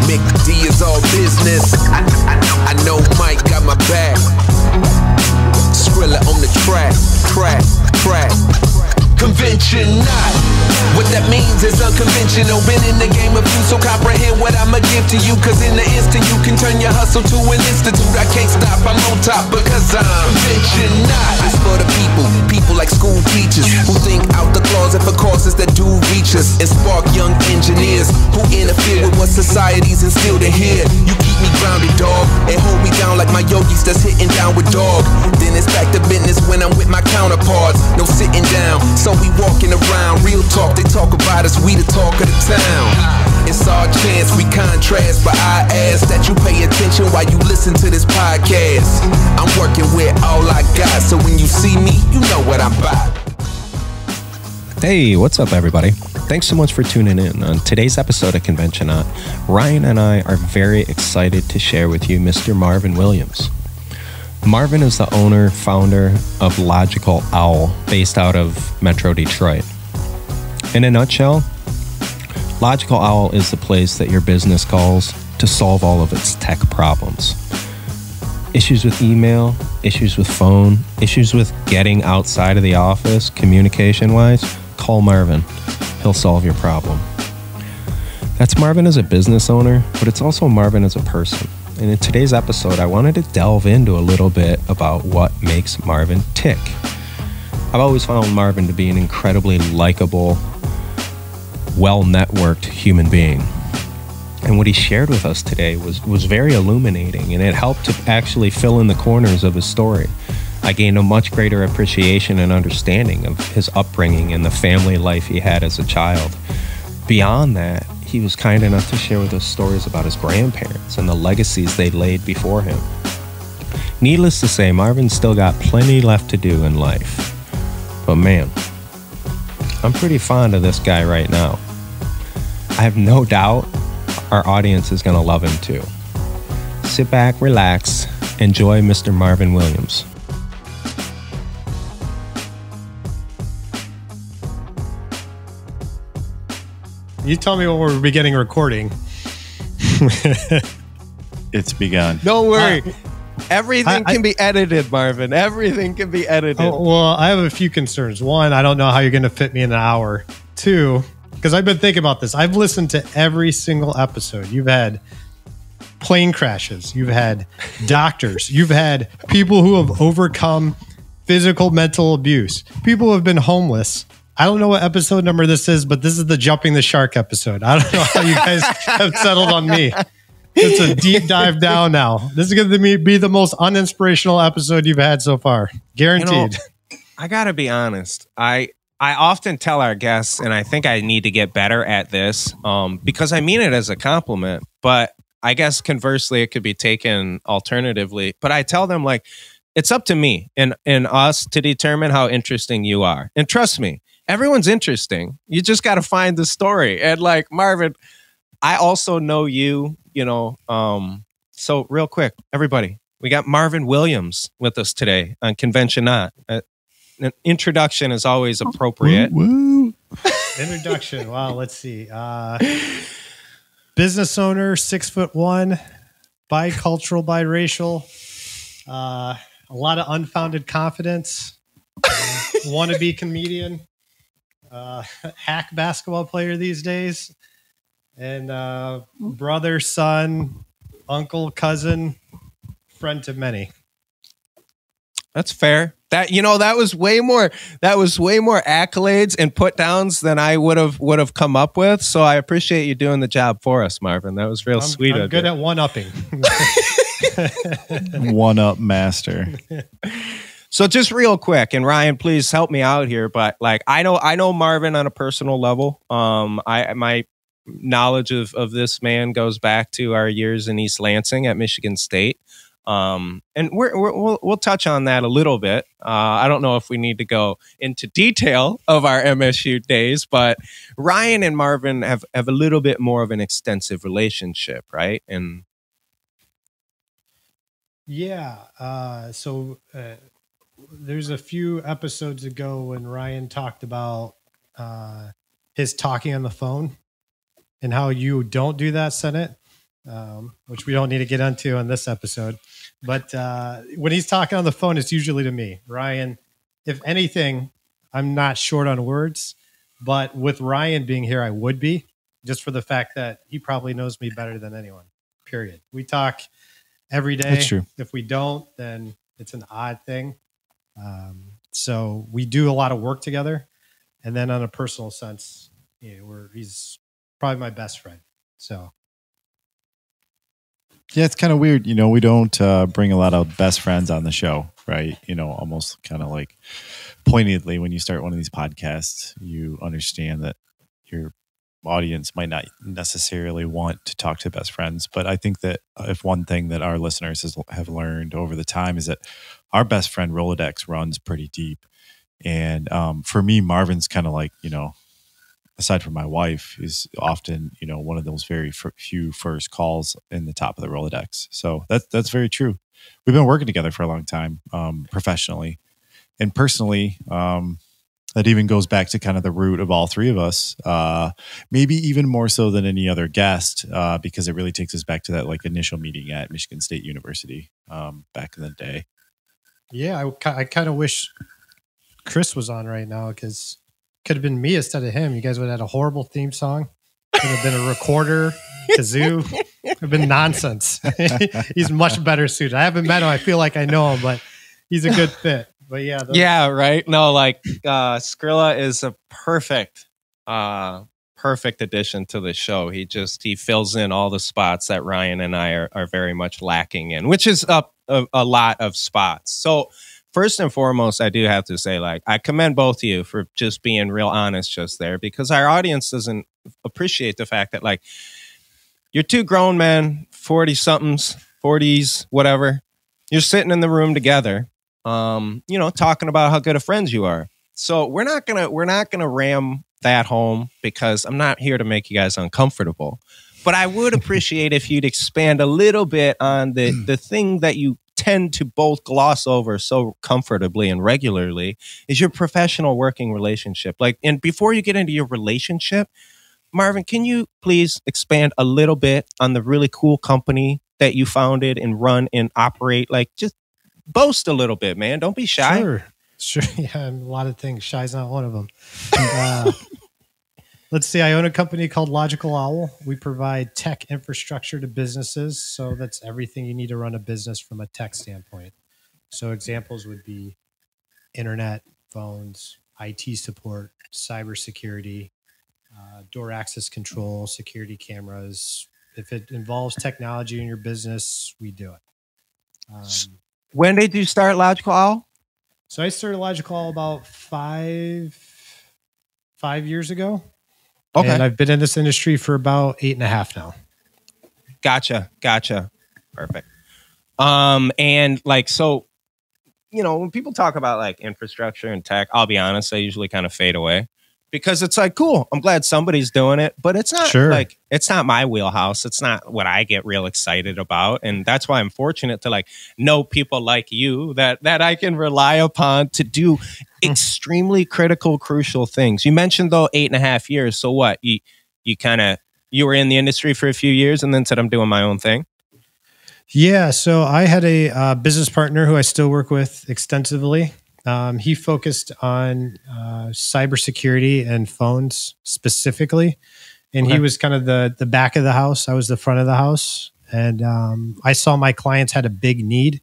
McD is all business. I know Mike got my back. Skrilla on the track, crack. ConventioNOT. What that means is unconventional. Been in the game of you, so comprehend what I'ma give to you. Cause in the instant you can turn your hustle to an institute. I can't stop, I'm on top because I'm ConventioNOT. It's for the people like school teachers who think out the closet for causes that do reach us, and spark young engineers who interfere with what society's instilled in here. You keep me grounded, dog, and hold me down like my yogis that's hitting down with dog. Then it's back to business when I'm with my counterparts. No sitting down, so we walking around. Real talk, they talk about us, we the talk of the town. It's our chance, we contrast, but I ask that you pay attention while you listen to this podcast. I'm working with all I got, so when you see me, you know what I'm about. Hey, what's up, everybody? Thanks so much for tuning in. On today's episode of conventioNOT, Ryan and I are very excited to share with you Mr. Marvin Williams. Marvin is the owner, founder of Logical Owl, based out of Metro Detroit. In a nutshell, Logical Owl is the place that your business calls to solve all of its tech problems. Issues with email, issues with phone, issues with getting outside of the office, communication-wise, call Marvin. He'll solve your problem. That's Marvin as a business owner, but it's also Marvin as a person. And in today's episode, I wanted to delve into a little bit about what makes Marvin tick. I've always found Marvin to be an incredibly likable, well-networked human being. And what he shared with us today was very illuminating, and it helped to actually fill in the corners of his story. I gained a much greater appreciation and understanding of his upbringing and the family life he had as a child. Beyond that, he was kind enough to share with us stories about his grandparents and the legacies they laid before him. Needless to say, Marvin's still got plenty left to do in life. But man, I'm pretty fond of this guy right now. I have no doubt our audience is going to love him too. Sit back, relax, enjoy Mr. Marvin Williams. You tell me when we're beginning recording. It's begun. Don't worry. Everything can be edited, Marvin. Everything can be edited. Oh, well, I have a few concerns. One, I don't know how you're going to fit me in an hour. Two, because I've been thinking about this. I've listened to every single episode. You've had plane crashes. You've had doctors. You've had people who have overcome physical, mental abuse. People who have been homeless. I don't know what episode number this is, but this is the Jumping the Shark episode. I don't know how you guys have settled on me. It's a deep dive down now. This is going to be the most uninspirational episode you've had so far. Guaranteed. You know, I got to be honest. I often tell our guests, and I think I need to get better at this because I mean it as a compliment, but I guess conversely, it could be taken alternatively. But I tell them, like, it's up to me and us to determine how interesting you are. And trust me, everyone's interesting. You just got to find the story. And like, Marvin, I also know you, you know. So real quick, everybody, we got Marvin Williams with us today on conventioNOT. An introduction is always appropriate. Woo. Introduction. Wow. Let's see. Business owner, 6'1", bicultural, biracial, a lot of unfounded confidence, wannabe comedian, hack basketball player these days, and brother, son, uncle, cousin, friend to many. That's fair. That, you know, that was way more accolades and put downs than I would have come up with. So I appreciate you doing the job for us, Marvin. That was real sweet. I'm good at one-upping. One-up master. So just real quick, and Ryan, please help me out here. But like, I know Marvin on a personal level. My knowledge of this man goes back to our years in East Lansing at Michigan State. And we'll touch on that a little bit. I don't know if we need to go into detail of our MSU days, but Ryan and Marvin have a little bit more of an extensive relationship, right? And yeah, so there's a few episodes ago when Ryan talked about his talking on the phone and how you don't do that, Senate. which we don't need to get into on this episode. But when he's talking on the phone, it's usually to me. Ryan, if anything, I'm not short on words, but with Ryan being here, I would be, just for the fact that he probably knows me better than anyone, period. We talk every day. That's true. If we don't, then it's an odd thing. So we do a lot of work together. And then on a personal sense, he's probably my best friend. So. Yeah, it's kind of weird. We don't bring a lot of best friends on the show, right? Almost kind of like pointedly when you start one of these podcasts, you understand that your audience might not necessarily want to talk to best friends. But I think that if one thing that our listeners have learned over the time is that our best friend Rolodex runs pretty deep. And for me, Marvin's kind of like, aside from my wife, is often, one of those very few first calls in the top of the Rolodex. So that's very true. We've been working together for a long time, professionally and personally. That even goes back to kind of the root of all three of us, maybe even more so than any other guest, because it really takes us back to that like initial meeting at Michigan State University back in the day. Yeah, I kind of wish Chris was on right now, because could have been me instead of him. You guys would have had a horrible theme song. Could have been a recorder, kazoo. Could have been nonsense. He's much better suited. I haven't met him. I feel like I know him, but he's a good fit. But yeah. Yeah, right. No, like Skrilla is a perfect addition to the show. He fills in all the spots that Ryan and I are very much lacking in, which is a lot of spots. So first and foremost, I do have to say, like, I commend both of you for just being real honest just there, because our audience doesn't appreciate the fact that, like, you're two grown men, 40-somethings, 40s, whatever. You're sitting in the room together, talking about how good of friends you are. So we're not gonna ram that home, because I'm not here to make you guys uncomfortable. But I would appreciate if you'd expand a little bit on the thing that you tend to both gloss over so comfortably and regularly, is your professional working relationship. Like, and before you get into your relationship, Marvin, can you please expand a little bit on the really cool company that you founded and run and operate? Like, just boast a little bit, man. Don't be shy. Sure. Yeah, a lot of things. Shy's not one of them. Let's see. I own a company called Logical Owl. We provide tech infrastructure to businesses. So that's everything you need to run a business from a tech standpoint. So examples would be internet, phones, IT support, cybersecurity, door access control, security cameras. If it involves technology in your business, we do it. When did you start Logical Owl? So I started Logical Owl about five years ago. Okay. And I've been in this industry for about 8.5 now. Gotcha. Perfect. And like, so, when people talk about like infrastructure and tech, I'll be honest, I usually kind of fade away, because it's like, cool, I'm glad somebody's doing it, but it's not like, it's not my wheelhouse. It's not what I get real excited about. And that's why I'm fortunate to like know people like you that I can rely upon to do extremely critical, crucial things. You mentioned though 8.5 years. So what, you were in the industry for a few years and then said, I'm doing my own thing? Yeah. So I had a business partner who I still work with extensively. He focused on cybersecurity and phones specifically. And he was kind of the back of the house. I was the front of the house. And I saw my clients had a big need.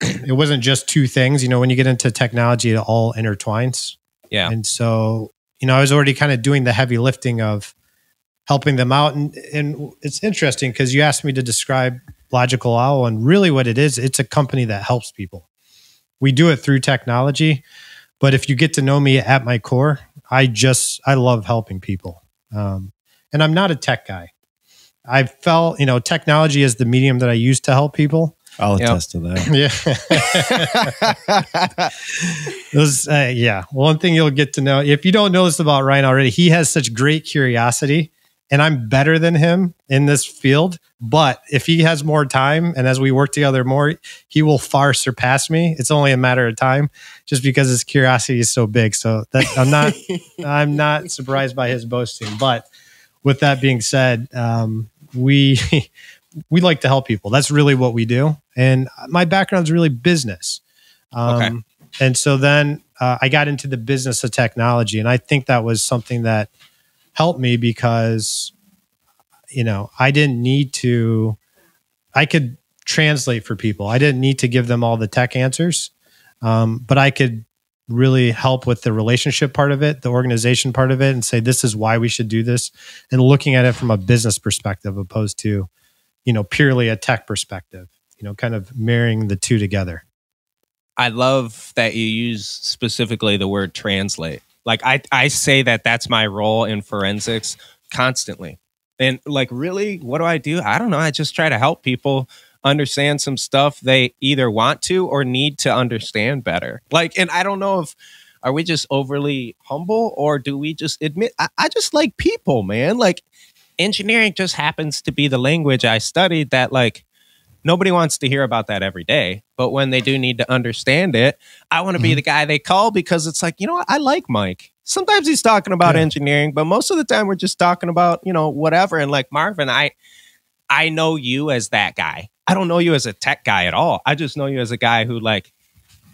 It wasn't just two things. When you get into technology, it all intertwines. Yeah. And so, I was already kind of doing the heavy lifting of helping them out. And it's interesting because you asked me to describe Logical Owl, and really what it is, it's a company that helps people. We do it through technology, but if you get to know me at my core, I love helping people. And I'm not a tech guy. I felt, technology is the medium that I use to help people. I'll attest to that. Yeah. One thing you'll get to know, if you don't know this about Ryan already, he has such great curiosity, and I'm better than him in this field. But if he has more time, and as we work together more, he will far surpass me. It's only a matter of time, just because his curiosity is so big. So that I'm not surprised by his boasting. But with that being said, we we like to help people. That's really what we do. And my background is really business. And so then I got into the business of technology, and I think that was something that helped me because, I didn't need to, I could translate for people. I didn't need to give them all the tech answers, but I could really help with the relationship part of it, the organization part of it, and say, this is why we should do this. And looking at it from a business perspective, opposed to, purely a tech perspective, kind of marrying the two together. I love that you use specifically the word translate. Like I say that's my role in forensics constantly. And like, really, what do? I don't know. I just try to help people understand some stuff they either want to or need to understand better. Like, and I don't know are we just overly humble, or do we just admit, I just like people, man. Like, engineering just happens to be the language I studied that, like, nobody wants to hear about that every day. But when they do need to understand it, I want to be the guy they call, because it's like, what? I like Mike. Sometimes he's talking about engineering, but most of the time we're just talking about, whatever. And like Marvin, I know you as that guy. I don't know you as a tech guy at all. I just know you as a guy who, like,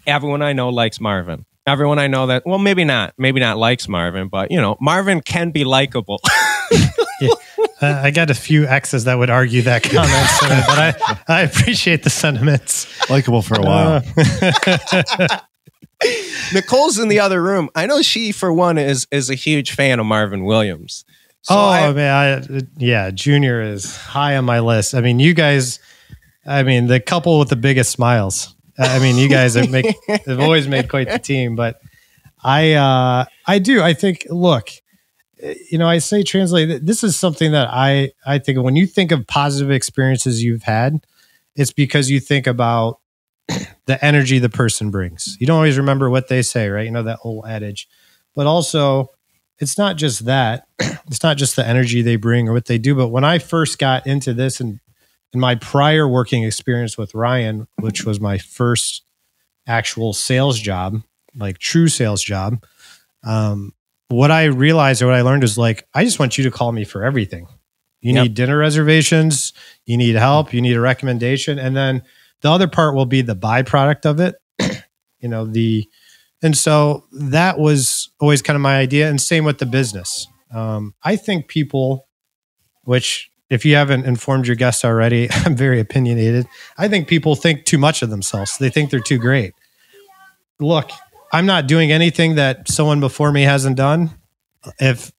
everyone I know likes Marvin. Everyone I know that, well, maybe not likes Marvin, but Marvin can be likable. I got a few X's that would argue that comment, but I appreciate the sentiments. Likable for a while. Nicole's in the other room. I know she, for one, is a huge fan of Marvin Williams. So man, Junior is high on my list. I mean, you guys, the couple with the biggest smiles. You guys have always made quite the team. But I do. I think, look, I say translate. This is something that I think of when you think of positive experiences you've had. It's because you think about the energy the person brings. You don't always remember what they say, right? That old adage. But also, it's not just that. It's not just the energy they bring or what they do. But when I first got into this, and in my prior working experience with Ryan, which was my first actual sales job, like true sales job, what I realized or what I learned is, like, I just want you to call me for everything. You need dinner reservations, you need help, you need a recommendation. And then the other part will be the byproduct of it. And so that was always kind of my idea. And same with the business. I think people, which if you haven't informed your guests already, I'm very opinionated. I think people think too much of themselves. They think they're too great. Look, I'm not doing anything that someone before me hasn't done. If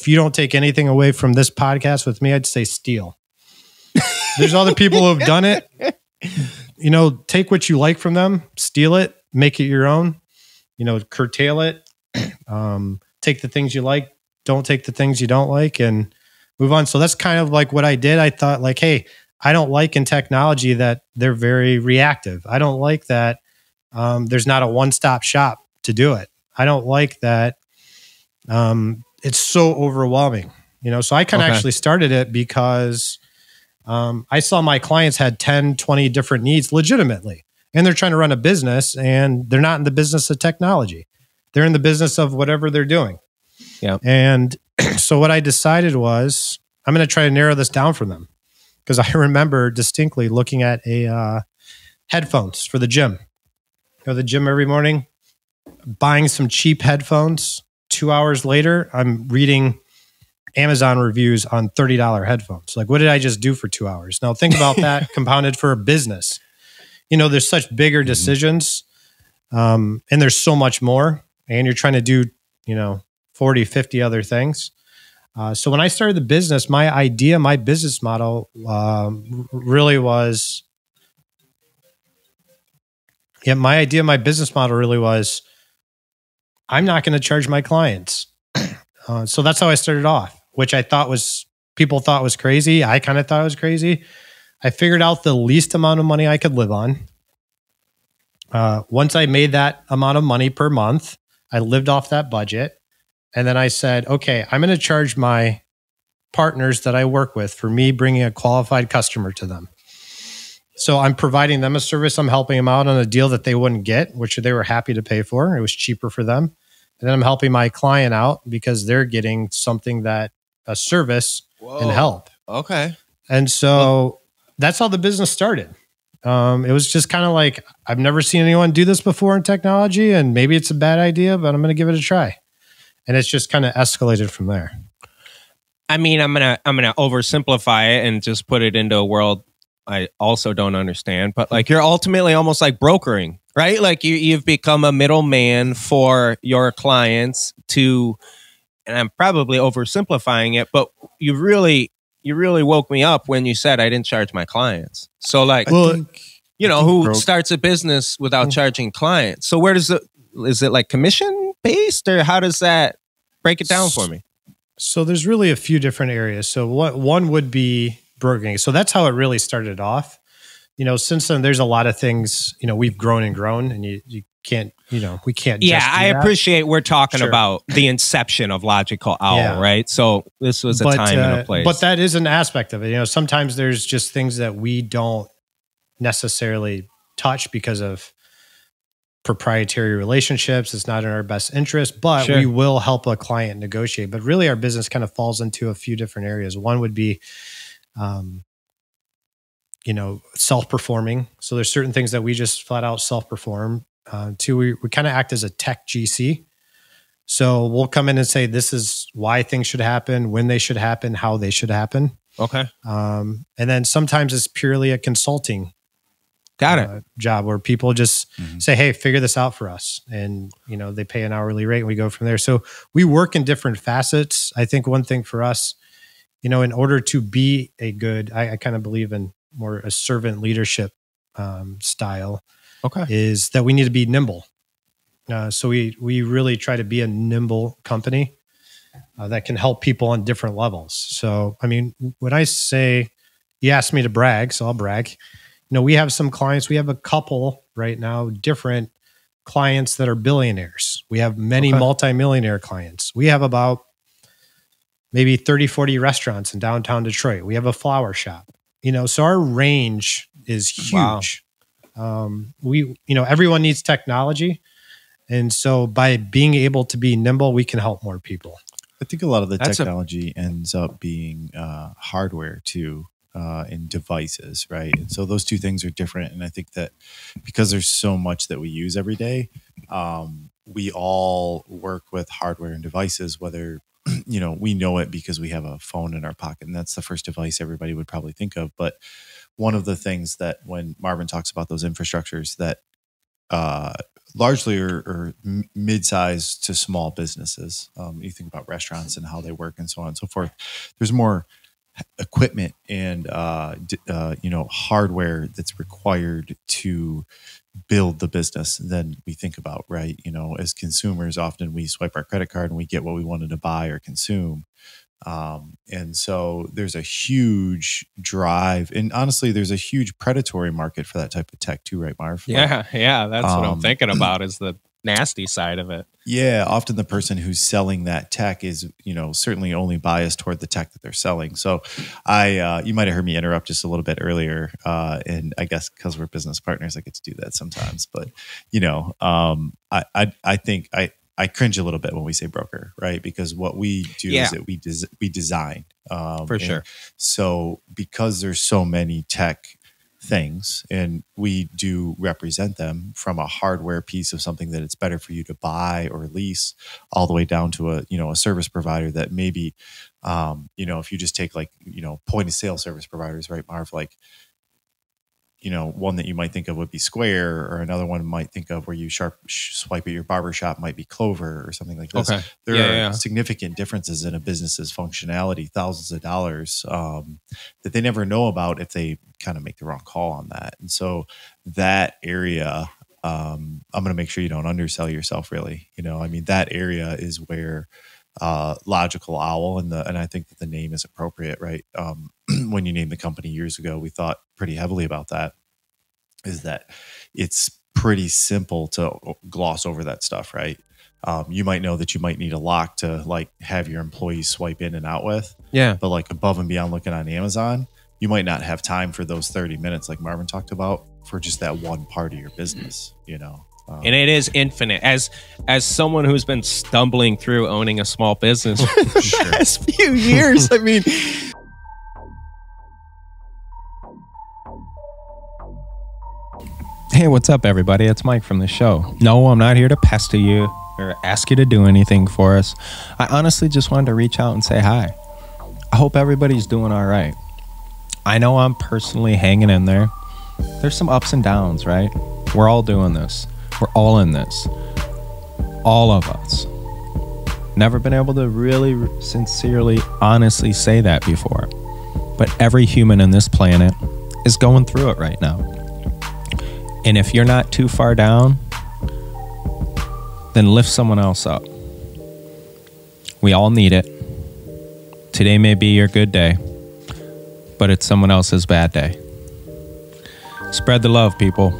you don't take anything away from this podcast with me, I'd say steal. There's other people who have done it. Take what you like from them, steal it, make it your own, curtail it, take the things you like, don't take the things you don't like, and move on. So that's kind of like what I did. I thought, like, hey, I don't like in technology that they're very reactive. I don't like that there's not a one-stop shop to do it. I don't like that it's so overwhelming. So I kind of actually started it because I saw my clients had 10, 20 different needs legitimately. And they're trying to run a business, and they're not in the business of technology. They're in the business of whatever they're doing. Yeah. And so what I decided was, I'm going to try to narrow this down for them, because I remember distinctly looking at headphones for the gym. Go to the gym every morning, buying some cheap headphones. 2 hours later, I'm reading Amazon reviews on $30 headphones. Like, what did I just do for 2 hours? Now think about that compounded for a business. There's such bigger decisions, and there's so much more, and you're trying to do, 40, 50 other things. So when I started the business, my business model really was, my business model really was, I'm not going to charge my clients. So that's how I started off, which people thought was crazy. I kind of thought it was crazy. I figured out the least amount of money I could live on. Once I made that amount of money per month, I lived off that budget. And then I said, okay, I'm going to charge my partners that I work with for me bringing a qualified customer to them. So I'm providing them a service. I'm helping them out on a deal that they wouldn't get, which they were happy to pay for. It was cheaper for them. And then I'm helping my client out because they're getting something a service and help. Okay. And so that's how the business started. It was just kind of like, I've never seen anyone do this before in technology, and maybe it's a bad idea, but I'm going to give it a try. And it's just kind of escalated from there. I mean, I'm gonna oversimplify it and just put it into a world I also don't understand. But like, you're ultimately almost like brokering, right? Like you've become a middleman for your clients to, and I'm probably oversimplifying it, but you really woke me up when you said I didn't charge my clients. So like, who starts a business without charging clients? So where does is it like commission based, or how does that break it down for me? So there's really a few different areas. So one would be brokering. So that's how it really started off. Since then, there's a lot of things, we've grown, and you can't, we can't. Yeah, I appreciate we're talking about the inception of Logical Owl, right? So this was a time and a place. But that is an aspect of it. Sometimes there's just things that we don't necessarily touch because of proprietary relationships. It's not in our best interest, but we will help a client negotiate. But really, our business kind of falls into a few different areas. One would be, self-performing. So there's certain things that we just flat out self-perform. Two, we kind of act as a tech GC. So we'll come in and say, this is why things should happen, when they should happen, how they should happen. Okay. And then sometimes it's purely a consulting job where people just say, hey, figure this out for us. And, they pay an hourly rate and we go from there. So we work in different facets. I think one thing for us, in order to be a good, I kind of believe in more a servant leadership style, is that we need to be nimble. So we really try to be a nimble company that can help people on different levels. So, I mean, when I say, you asked me to brag, so I'll brag. We have some clients, we have a couple right now, different clients that are billionaires. We have many multimillionaire clients. We have about maybe 30, 40 restaurants in downtown Detroit. We have a flower shop, so our range is huge. Wow. Everyone needs technology. And so by being able to be nimble, we can help more people. I think a lot of the technology ends up being hardware too. In devices, right? And so those two things are different. And I think that because there's so much that we use every day, we all work with hardware and devices, whether, we know it because we have a phone in our pocket, and that's the first device everybody would probably think of. But one of the things that when Marvin talks about those infrastructures that largely are mid-sized to small businesses, you think about restaurants and how they work and so on and so forth, there's more equipment and hardware that's required to build the business than we think about, right? As consumers, often we swipe our credit card and we get what we wanted to buy or consume. And so there's a huge drive, and honestly, there's a huge predatory market for that type of tech too, right, Marv? Yeah, that's what I'm thinking about, is the nasty side of it. Yeah, often the person who's selling that tech is, certainly only biased toward the tech that they're selling. So you might have heard me interrupt just a little bit earlier. And I guess because we're business partners, I get to do that sometimes. But, I think I cringe a little bit when we say broker, right? Because what we do is that we design. For sure. So because there's so many tech things, and we do represent them from a hardware piece of something that it's better for you to buy or lease, all the way down to a service provider that maybe, if you just take point of sale service providers, right, Marv, one that you might think of would be Square, or another one might think of where you swipe at your barbershop might be Clover or something like this. There are significant differences in a business's functionality, thousands of dollars that they never know about if they kind of make the wrong call on that. And so that area, I'm going to make sure you don't undersell yourself, really. That area is where Logical Owl, and I think that the name is appropriate, right? When you named the company years ago, we thought pretty heavily about that, is that it's pretty simple to gloss over that stuff, right? You might know that you might need a lock to have your employees swipe in and out with. Yeah. But above and beyond looking on Amazon, you might not have time for those 30 minutes like Marvin talked about for just that one part of your business, and it is infinite. As someone who's been stumbling through owning a small business for the past few years, Hey, what's up, everybody? It's Mike from the show. No, I'm not here to pester you or ask you to do anything for us. I honestly just wanted to reach out and say hi. I hope everybody's doing all right. I know I'm personally hanging in there. There's some ups and downs, right? We're all doing this. We're all in this. All of us. Never been able to really sincerely, honestly say that before. But every human on this planet is going through it right now. And if you're not too far down, then lift someone else up. We all need it. Today may be your good day, but it's someone else's bad day. Spread the love, people.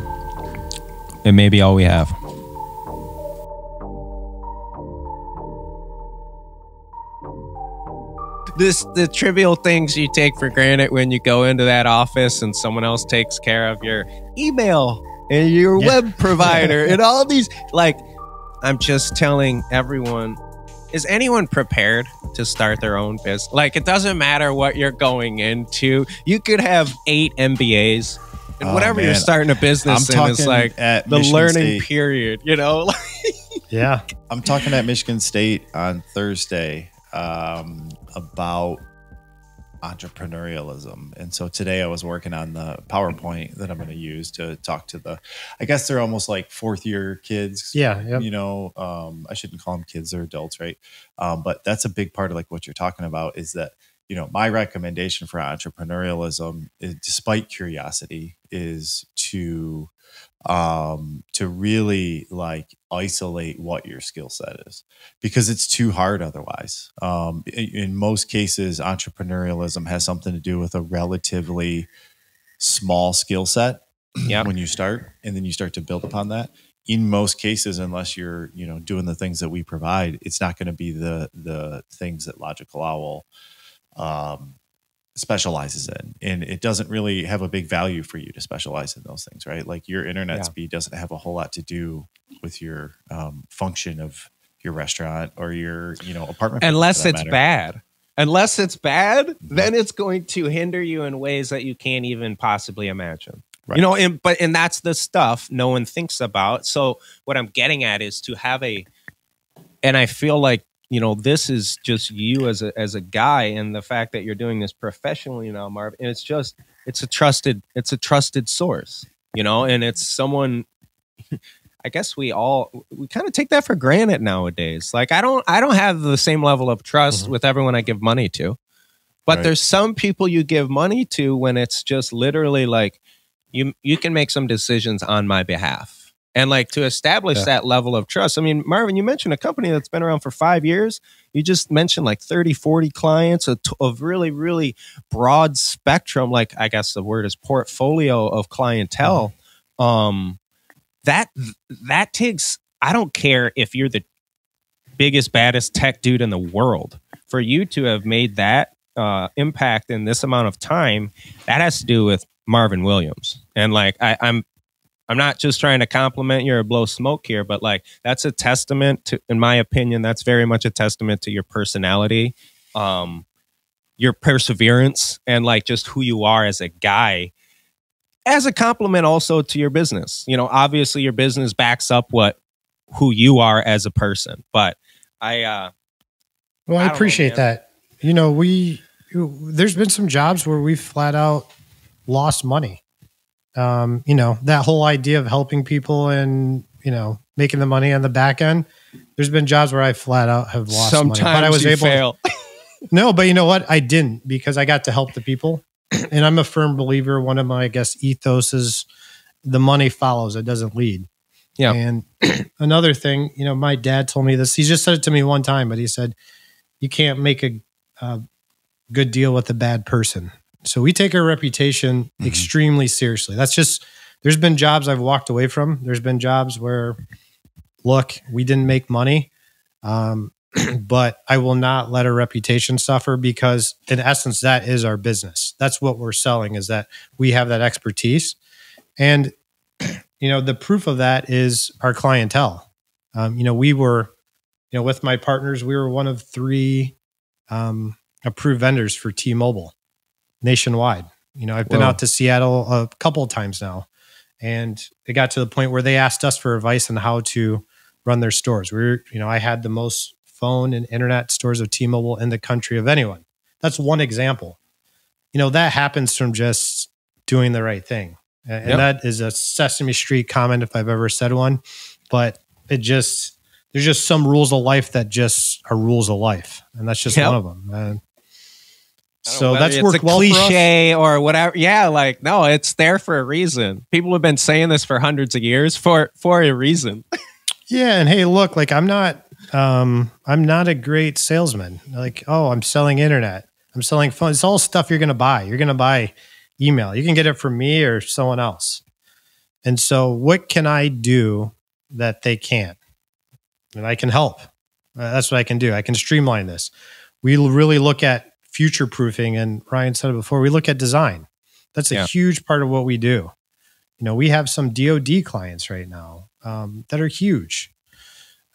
It may be all we have. The trivial things you take for granted when you go into that office and someone else takes care of your email and your web provider and all these, like, I'm just telling everyone, is anyone prepared to start their own business? Like, it doesn't matter what you're going into. You could have 8 MBAs and whatever you're starting a business in is like the Michigan learning State. Period, you know? Yeah. I'm talking at Michigan State on Thursday about entrepreneurialism. And so today I was working on the PowerPoint that I'm going to use to talk to I guess they're almost like 4th year kids. Yeah. Yep. You know, I shouldn't call them kids, they're adults, right? But that's a big part of like what you're talking about is that, you know, my recommendation for entrepreneurialism is, despite curiosity, is to really like isolate what your skill set is, because it's too hard otherwise. In most cases, entrepreneurialism has something to do with a relatively small skill set when you start, and then you start to build upon that. In most cases, unless you're, you know, doing the things that we provide, it's not going to be the things that Logical Owl specializes in, and it doesn't really have a big value for you to specialize in those things, right? Like your internet speed doesn't have a whole lot to do with your function of your restaurant or your, you know, apartment. Unless it's bad. Unless it's bad, then it's going to hinder you in ways that you can't even possibly imagine. Right. You know, and that's the stuff no one thinks about. So what I'm getting at is to have and I feel like, you know, this is just you as a guy, and the fact that you're doing this professionally now, Marv, and it's a trusted source, you know, and it's someone, I guess we kind of take that for granted nowadays. Like I don't have the same level of trust with everyone I give money to, but there's some people you give money to when it's just literally like, you can make some decisions on my behalf. And like to establish that level of trust. I mean, Marvin, you mentioned a company that's been around for 5 years. You just mentioned like 30, 40 clients of really, really broad spectrum. Like I guess the word is portfolio of clientele. That takes, I don't care if you're the biggest, baddest tech dude in the world. For you to have made that impact in this amount of time, that has to do with Marvin Williams. And like, I'm not just trying to compliment you or blow smoke here, but like that's a testament to, in my opinion, that's very much a testament to your personality, your perseverance, and like just who you are as a guy, as a compliment also to your business. You know, obviously your business backs up who you are as a person, but I appreciate that. You know, there's been some jobs where we flat out lost money. You know, that whole idea of helping people and, you know, making the money on the back end. There's been jobs where I flat out have lost money. But I was able fail. No, but you know what? I didn't, because I got to help the people. And I'm a firm believer. One of my, I guess, ethos is the money follows, it doesn't lead. Yeah. And another thing, you know, my dad told me this. He just said it to me one time, but he said, you can't make a good deal with a bad person. So we take our reputation extremely seriously. That's just, there's been jobs I've walked away from. There's been jobs where, look, we didn't make money, but I will not let our reputation suffer, because in essence, that is our business. That's what we're selling, is that we have that expertise. And, you know, the proof of that is our clientele. You know, we were, you know, with my partners, we were one of 3 approved vendors for T-Mobile nationwide. You know, I've been out to Seattle a couple of times now, And it got to the point where they asked us for advice on how to run their stores. I had the most phone and internet stores of T-Mobile in the country of anyone. That's one example. That happens from just doing the right thing. And that is a Sesame Street comment if I've ever said one. But there's just some rules of life that just are rules of life. And that's just one of them. And so that's worked well for us. It's a cliche or whatever. Yeah, no, it's there for a reason. People have been saying this for hundreds of years for a reason. Yeah, and hey, look, I'm not a great salesman. I'm selling internet. I'm selling phone. It's all stuff you're going to buy. You're going to buy email. You can get it from me or someone else. And so what can I do that they can't? And I can help. That's what I can do. I can streamline this. We really look at future proofing. And Ryan said it before, we look at design. That's a huge part of what we do. We have some DoD clients right now that are huge.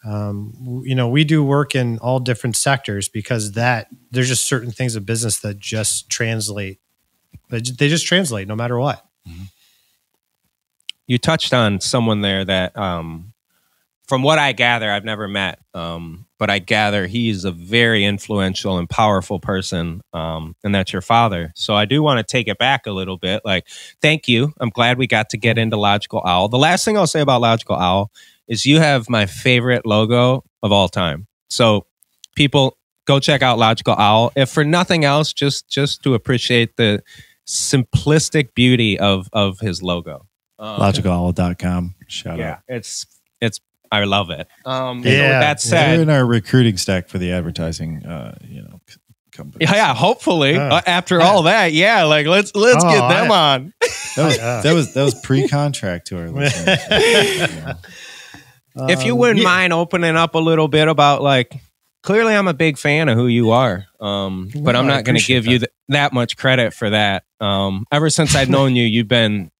We do work in all different sectors because there's just certain things of business that just translate. They just translate no matter what. Mm-hmm. You touched on someone there that, from what I gather, I've never met, but I gather he's a very influential and powerful person, and that's your father. So I do want to take it back a little bit. Thank you. I'm glad we got to get into Logical Owl. The last thing I'll say about Logical Owl is you have my favorite logo of all time. So people, go check out Logical Owl. If for nothing else, just to appreciate the simplistic beauty of his logo. LogicalOwl.com. Shout out. It's I love it. So with Yeah. that said, They're in our recruiting stack for the advertising, company. yeah, hopefully after all that, let's get them on. That was pre-contract to our listeners. If you wouldn't mind opening up a little bit about clearly I'm a big fan of who you are, but I'm not going to give you that much credit for that. Ever since I've known you, you've been,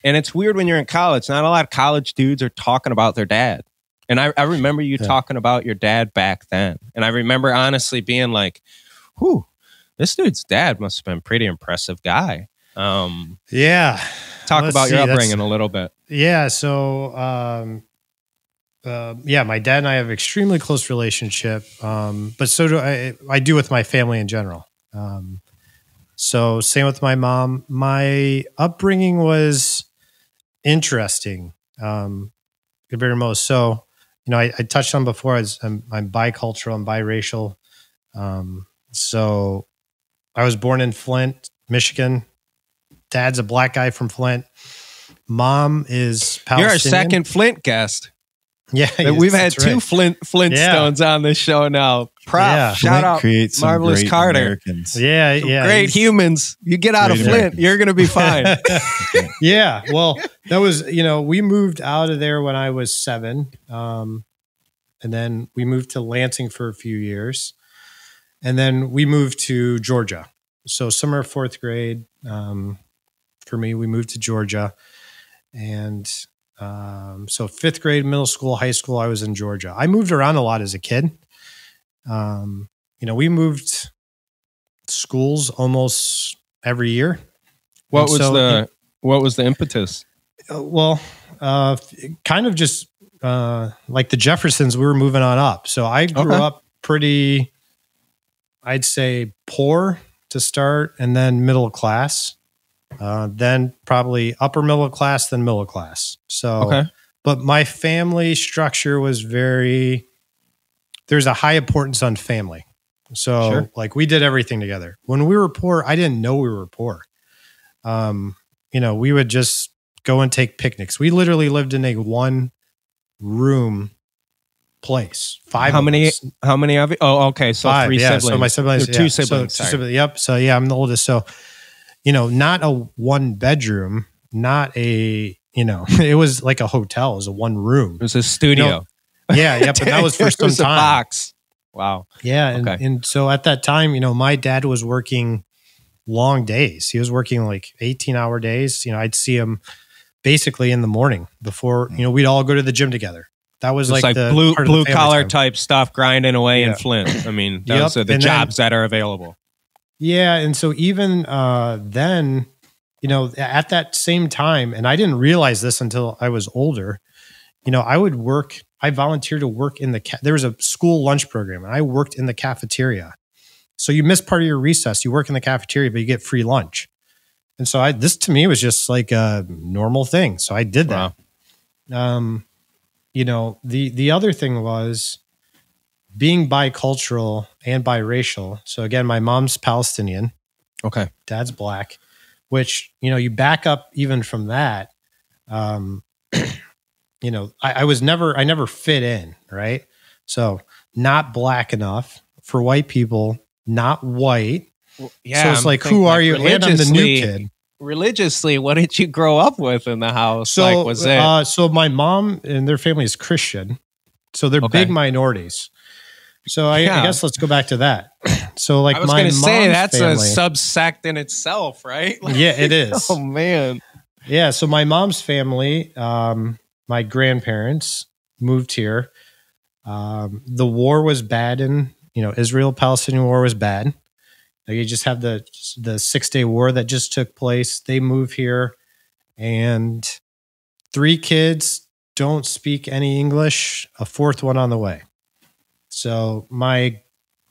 and it's weird when you're in college. Not a lot of college dudes are talking about their dad. And I remember you talking about your dad back then. And I remember honestly being like, whew, this dude's dad must have been a pretty impressive guy. Yeah. Talk about your upbringing a little bit. Yeah. So, my dad and I have an extremely close relationship. But so do I do with my family in general. So same with my mom. My upbringing was interesting. Very most. So, I touched on before, I'm bicultural, I'm biracial. So I was born in Flint, Michigan. Dad's a black guy from Flint. Mom is Palestinian. You're our second Flint guest. Yeah, we've had two Flintstones on this show now. Shout out Marvelous Carter. Americans. Great humans. You get out of Flint, Americans. You're going to be fine. Yeah, well, that was we moved out of there when I was 7, and then we moved to Lansing for a few years, and then we moved to Georgia. So summer of 4th grade, for me, we moved to Georgia, and. So 5th grade, middle school, high school, I was in Georgia. I moved around a lot as a kid. We moved schools almost every year. What was the impetus? Kind of just like the Jeffersons, we were moving on up. So I grew up pretty, I'd say poor to start, and then middle class. Then probably upper middle class, then middle class. So, but my family structure was there's a high importance on family. So we did everything together. When we were poor, I didn't know we were poor. We would just go and take picnics. We literally lived in a 1-room place. 5. How many of you? Oh, okay. So 5, 3 siblings. So my siblings, 2 siblings. So, 2 siblings. Yep. So I'm the oldest. So, not a 1-bedroom, not a, it was like a hotel. It was a 1-room. It was a studio. Yeah. But that was for some time. A box. Wow. Yeah. And so at that time, my dad was working long days. He was working 18-hour days. I'd see him basically in the morning before, we'd all go to the gym together. That was like the blue collar type stuff, grinding away in Flint. I mean, those are the jobs that are available. Yeah, and so even then, at that same time, and I didn't realize this until I was older, I volunteered to work in there was a school lunch program, and I worked in the cafeteria. So you miss part of your recess, you work in the cafeteria, but you get free lunch. And so this to me was just like a normal thing. So I did that. Wow. The other thing was being bicultural and biracial. So again, my mom's Palestinian. Okay. Dad's black, which, you back up even from that. I never fit in, right? So not black enough for white people, not white. Well, yeah. So it's like, who are you? And I'm the new kid. Religiously, what did you grow up with in the house? So, so my mom and their family is Christian. So they're big minorities. So I guess let's go back to that. So like I was my mom's say that's family, a subsect in itself, right? Yeah, it is. Oh man. Yeah. So my mom's family, my grandparents moved here. The war was bad Israel-Palestinian war was bad. You just have the 6-day war that just took place. They move here, and 3 kids don't speak any English. A 4th one on the way. So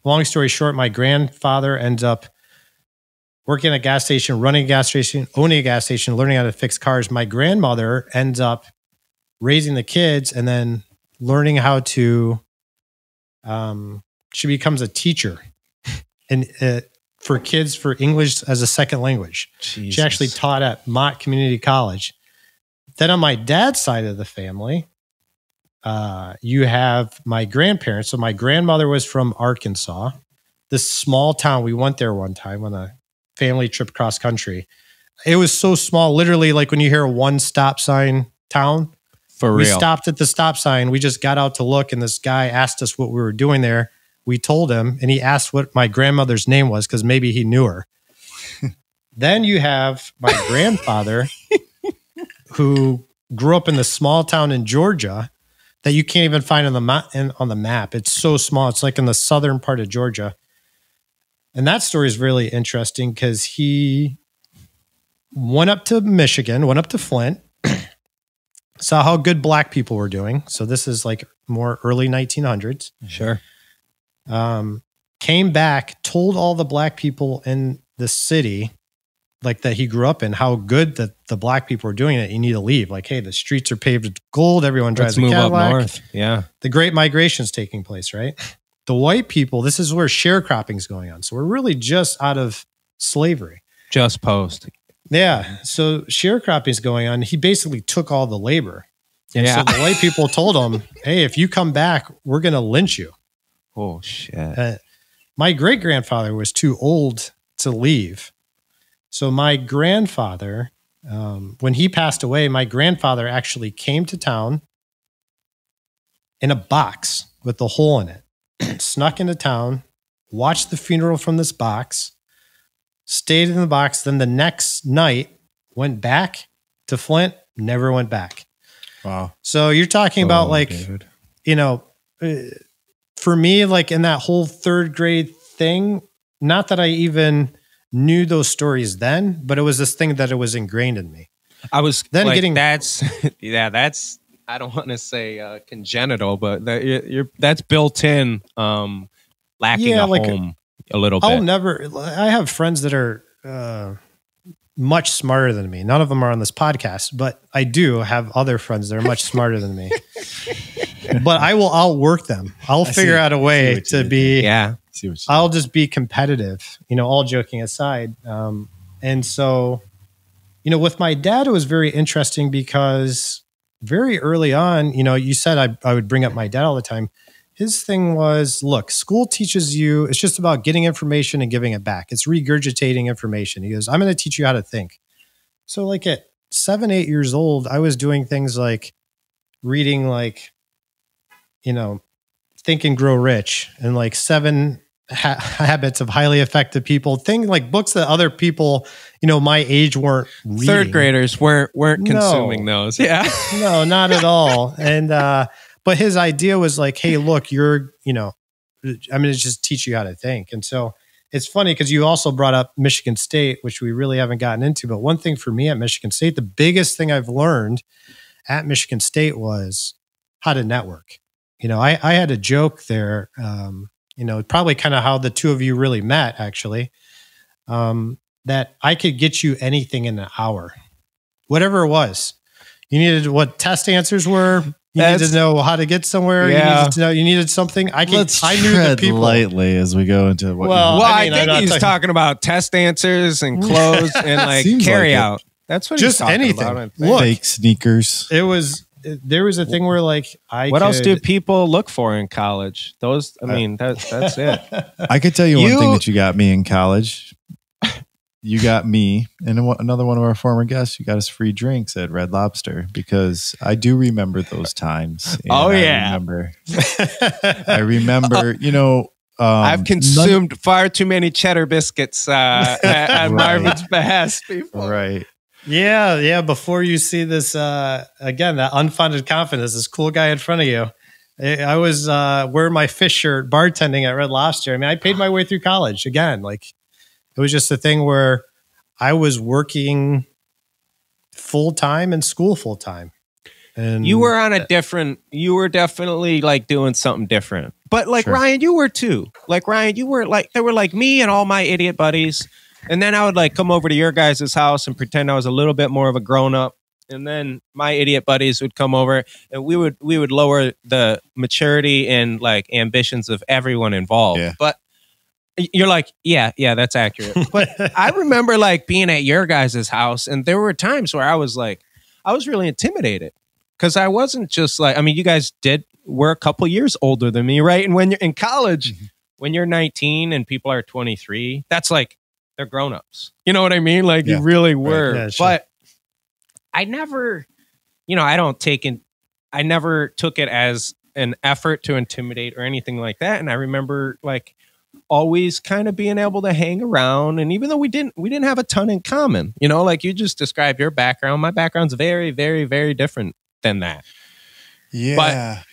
long story short, my grandfather ends up working at a gas station, running a gas station, owning a gas station, learning how to fix cars. My grandmother ends up raising the kids and then learning how to. She becomes a teacher, and for kids for English as a second language. Jesus. She actually taught at Mott Community College. Then on my dad's side of the family, you have my grandparents. So my grandmother was from Arkansas, this small town. We went there one time on a family trip cross country. It was so small, literally like when you hear a 1-stop sign town. For real. We stopped at the stop sign. We just got out to look, and this guy asked us what we were doing there. We told him, and he asked what my grandmother's name was because maybe he knew her. Then you have my grandfather who grew up in the small town in Georgia that you can't even find on the map. It's so small. It's like in the southern part of Georgia. And that story is really interesting because he went up to Michigan, went up to Flint, saw how good black people were doing. So this is like more early 1900s. Sure. Came back, told all the black people in the city, like that he grew up in, how good that the black people were doing it. You need to leave. Like, hey, the streets are paved with gold. Everyone drives a Cadillac. Let's move up north. Yeah. The Great Migration is taking place, right? The white people, this is where sharecropping is going on. So we're really just out of slavery. Just post. Yeah. So sharecropping is going on. He basically took all the labor. And so the white people told him, hey, if you come back, we're going to lynch you. Oh, shit. My great-grandfather was too old to leave. So my grandfather, when he passed away, my grandfather actually came to town in a box with a hole in it, snuck into town, watched the funeral from this box, stayed in the box. Then the next night went back to Flint, never went back. Wow. So you're talking about like, dude. For me, like in that whole 3rd grade thing, not that I even knew those stories then, but it was this thing that it was ingrained in me. I was then like, getting that's I don't want to say congenital, but that's built in. Lacking a home a little bit. I have friends that are much smarter than me. None of them are on this podcast, but I do have other friends that are much smarter than me. But I will outwork them. I'll figure out a way to be. Yeah. I'll just be competitive, all joking aside. And so, with my dad, it was very interesting because very early on, you said I would bring up my dad all the time. His thing was, look, school teaches you, it's just about getting information and giving it back. It's regurgitating information. He goes, I'm going to teach you how to think. So like at 7, 8 years old, I was doing things like reading like, Think and Grow Rich and like 7 Habits of Highly Effective People, things like books that other people, my age weren't reading. 3rd graders weren't consuming those. Yeah. No, not at all. And, but his idea was like, hey, look, I'm going to just teach you how to think. And so it's funny because you also brought up Michigan State, which we really haven't gotten into. But one thing for me at Michigan State, the biggest thing I've learned at Michigan State was how to network. I had a joke there, probably kind of how the two of you really met, actually, that I could get you anything in an hour, whatever it was. You needed what test answers were. You needed to know how to get somewhere. Yeah. You needed to know you needed something. I knew the people lightly as we go into what. Well, I think he's talking about test answers and clothes and like carry out. That's what just he's talking anything. about. Look, fake sneakers. There was a thing where like what else do people look for in college? Those, I mean, that's it. I could tell you one thing that you got me in college. You got me and another one of our former guests. You got us free drinks at Red Lobster because I do remember those times. I remember. I've consumed far too many cheddar biscuits at Marvin's behest before. Right. Yeah. Before you see this, again, that unfounded confidence, this cool guy in front of you. I was wearing my fish shirt, bartending at Red Lobster. I mean, I paid my way through college again. Like, it was just a thing where I was working full time and school full time. And you were on you were definitely like doing something different. But like Sure. Ryan, you were too. Like Ryan, you were like, they were like me and all my idiot buddies. And then I would like come over to your guys' house and pretend I was a little bit more of a grown up. And then my idiot buddies would come over and we would lower the maturity and like ambitions of everyone involved. Yeah. But you're like, yeah, that's accurate. But I remember like being at your guys' house and there were times where I was really intimidated because I wasn't just like, I mean, you guys were a couple years older than me, right? And when you're in college, when you're 19 and people are 23, that's like, they're grown-ups. You know what I mean? Like you really were. Right. Yeah, sure. But I never, I never took it as an effort to intimidate or anything like that. And I remember like always kind of being able to hang around. And even though we didn't have a ton in common, like you just described your background. My background's very, very, very different than that. Yeah. But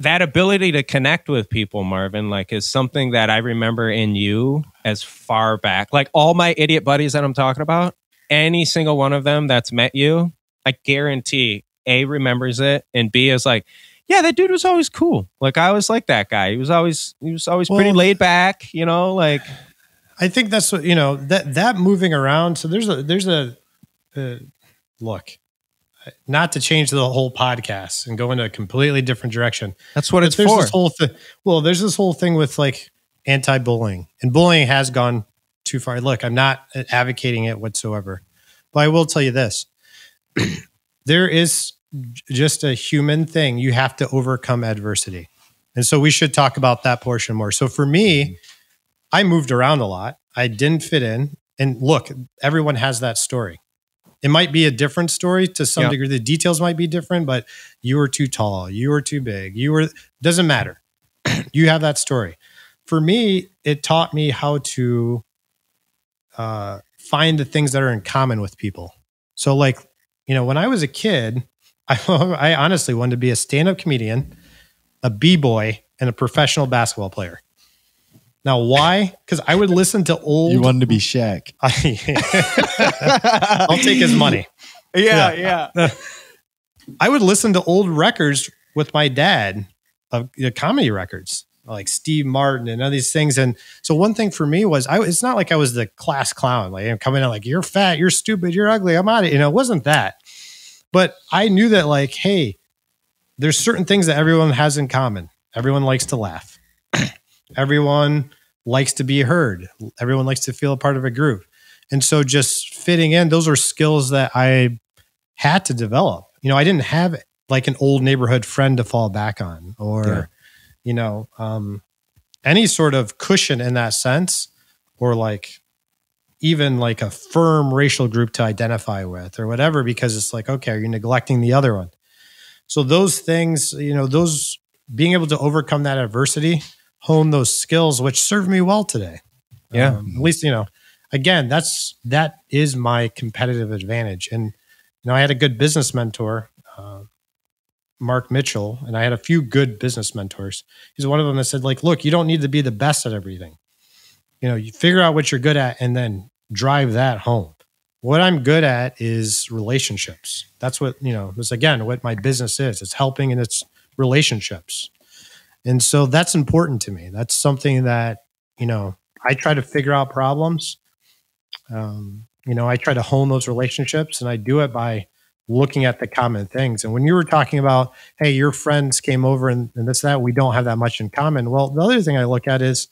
that ability to connect with people, Marvin, like is something that I remember in you as far back. Like all my idiot buddies that I'm talking about, any single one of them that's met you, I guarantee A, remembers it, and B is like, yeah, that dude was always cool. Like I was like that guy. He was always pretty laid back, like. I think that's what, that moving around. So there's a look, not to change the whole podcast and go in a completely different direction. That's what it's there's for. This whole there's this whole thing with like anti-bullying, and bullying has gone too far. Look, I'm not advocating it whatsoever, but I will tell you this. There is just a human thing. You have to overcome adversity. And so we should talk about that portion more. So for me, I moved around a lot. I didn't fit in. And look, everyone has that story. It might be a different story to some degree. The details might be different, but you were too tall. You were too big. Doesn't matter. You have that story. For me, it taught me how to find the things that are in common with people. So like, when I was a kid, I honestly wanted to be a stand-up comedian, a b-boy, and a professional basketball player. Now, why? Because I would listen to old... You wanted to be Shaq. I'll take his money. Yeah. I would listen to old records with my dad, of comedy records, like Steve Martin and all these things. And so one thing for me was, it's not like I was the class clown. Like I'm coming in like, you're fat, you're stupid, you're ugly, I'm out of it. It wasn't that. But I knew that like, hey, there's certain things that everyone has in common. Everyone likes to laugh. Everyone likes to be heard. Everyone likes to feel a part of a group. And so just fitting in, those are skills that I had to develop. I didn't have like an old neighborhood friend to fall back on or, any sort of cushion in that sense, or like even like a firm racial group to identify with or whatever, because it's like, okay, are you neglecting the other one? So those things, those being able to overcome that adversity, hone those skills, which serve me well today. Yeah. At least, again, that is my competitive advantage. And, I had a good business mentor, Mark Mitchell, and I had a few good business mentors. He's one of them that said like, look, you don't need to be the best at everything. you figure out what you're good at and then drive that home. What I'm good at is relationships. That's what, is again, what my business is. It's helping and it's relationships. And so that's important to me. That's something that, I try to figure out problems. I try to hone those relationships, and I do it by looking at the common things. And when you were talking about, hey, your friends came over and this, that, we don't have that much in common. Well, the other thing I look at is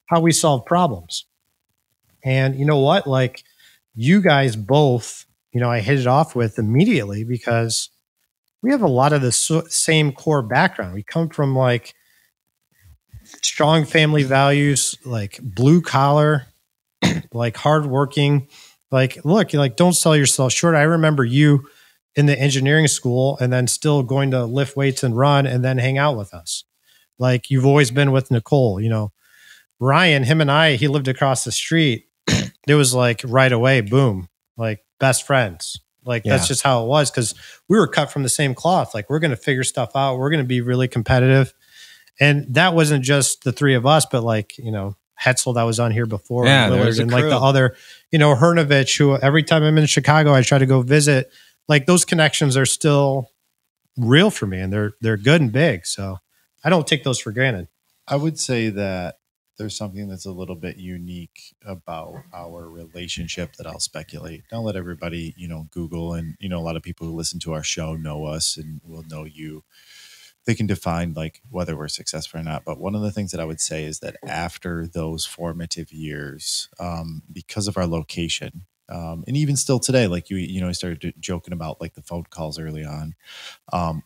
how we solve problems. And you know what? Like you guys both, I hit it off with immediately because we have a lot of the same core background. We come from like strong family values, like blue collar, like hardworking, like, look, like don't sell yourself short. I remember you in the engineering school and then still going to lift weights and run and then hang out with us. Like you've always been with Nicole, Ryan, him and I, he lived across the street. It was like right away, boom, like best friends. Like that's just how it was. Cause we were cut from the same cloth. Like we're going to figure stuff out. We're going to be really competitive. And that wasn't just the three of us, but like, Hetzel that was on here before, and Willard, and like the other, Hernovich, who every time I'm in Chicago, I try to go visit. Like those connections are still real for me, and they're good and big. So I don't take those for granted. I would say that there's something that's a little bit unique about our relationship that I'll speculate. I'll let everybody, Google, and a lot of people who listen to our show know us and will know you. They can define like whether we're successful or not. But one of the things that I would say is that after those formative years, because of our location, and even still today, like I started joking about like the phone calls early on.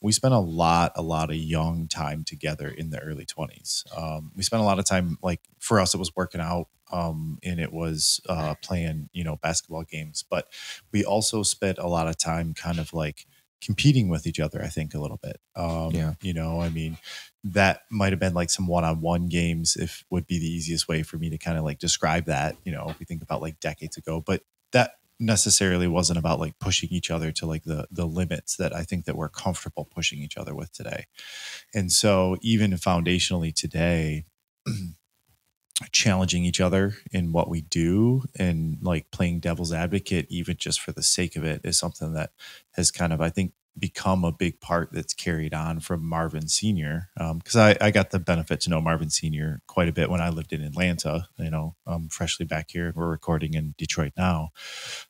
We spent a lot of young time together in the early 20s. We spent a lot of time, like for us, it was working out, and it was playing, basketball games. But we also spent a lot of time kind of like competing with each other, I think a little bit. That might have been like some one-on-one games, if would be the easiest way for me to kind of like describe that, if we think about like decades ago, but that necessarily wasn't about like pushing each other to like the limits that I think that we're comfortable pushing each other with today. And so even foundationally today, challenging each other in what we do and like playing devil's advocate, even just for the sake of it, is something that has kind of, I think, become a big part that's carried on from Marvin Sr. Because I got the benefit to know Marvin Sr. quite a bit when I lived in Atlanta. I'm freshly back here. We're recording in Detroit now.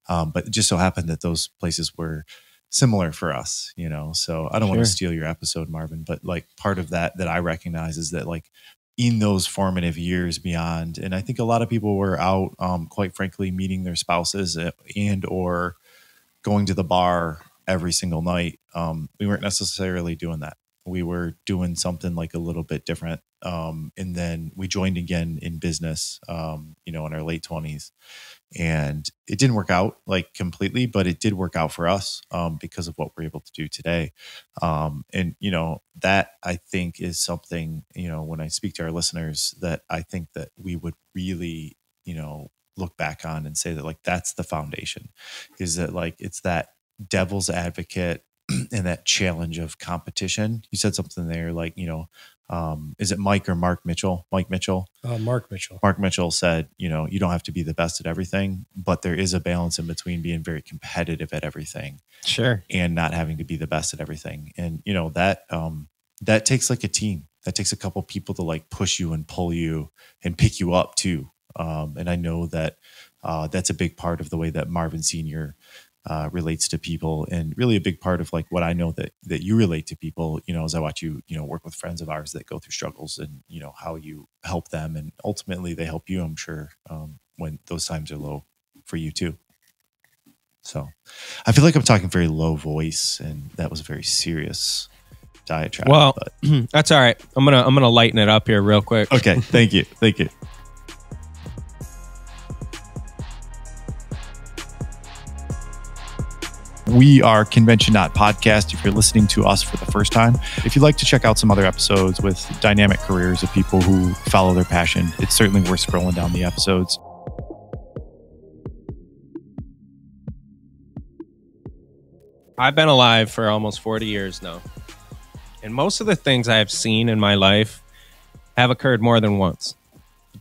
But it just so happened that those places were similar for us, so I don't want to steal your episode, Marvin, but like part of that I recognize is that like in those formative years beyond, and I think a lot of people were out, quite frankly, meeting their spouses and or going to the bar every single night. We weren't necessarily doing that. We were doing something like a little bit different. And then we joined again in business, in our late 20s. And it didn't work out like completely, but it did work out for us because of what we're able to do today. And that I think is something, when I speak to our listeners, that I think that we would really, look back on and say that like, that's the foundation, is that like, it's that devil's advocate and that challenge of competition. You said something there like, is it Mike or Mark Mitchell? Mike Mitchell? Mark Mitchell. Mark Mitchell said, you don't have to be the best at everything, but there is a balance in between being very competitive at everything. Sure. And not having to be the best at everything. And, that takes like a team. That takes a couple people to like push you and pull you and pick you up too. And I know that that's a big part of the way that Marvin Sr. Relates to people, and really a big part of like what I know that you relate to people, as I watch you, work with friends of ours that go through struggles, and, how you help them, and ultimately they help you, I'm sure, when those times are low for you too. So I feel like I'm talking very low voice, and that was a very serious diatribe. Well, that's all right. I'm gonna lighten it up here real quick. Okay. Thank you. We are conventioNOT Podcast. If you're listening to us for the first time, if you'd like to check out some other episodes with dynamic careers of people who follow their passion, it's certainly worth scrolling down the episodes. I've been alive for almost 40 years now. And most of the things I have seen in my life have occurred more than once.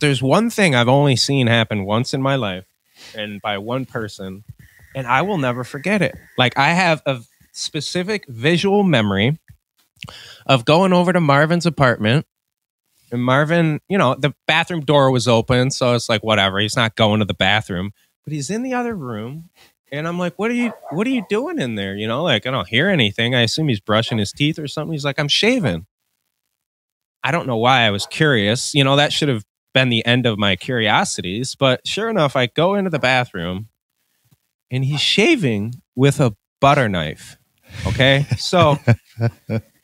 there's one thing I've only seen happen once in my life, and by one person, and I will never forget it. Like, I have a specific visual memory of going over to Marvin's apartment, and Marvin, you know, the bathroom door was open, so it's like, whatever, he's not going to the bathroom, but he's in the other room, and I'm like, what are you doing in there? You know, like, I don't hear anything. I assume he's brushing his teeth or something. He's like, I'm shaving. I don't know why I was curious. You know, that should have been the end of my curiosities, but sure enough, I go into the bathroom, and he's shaving with a butter knife. Okay, so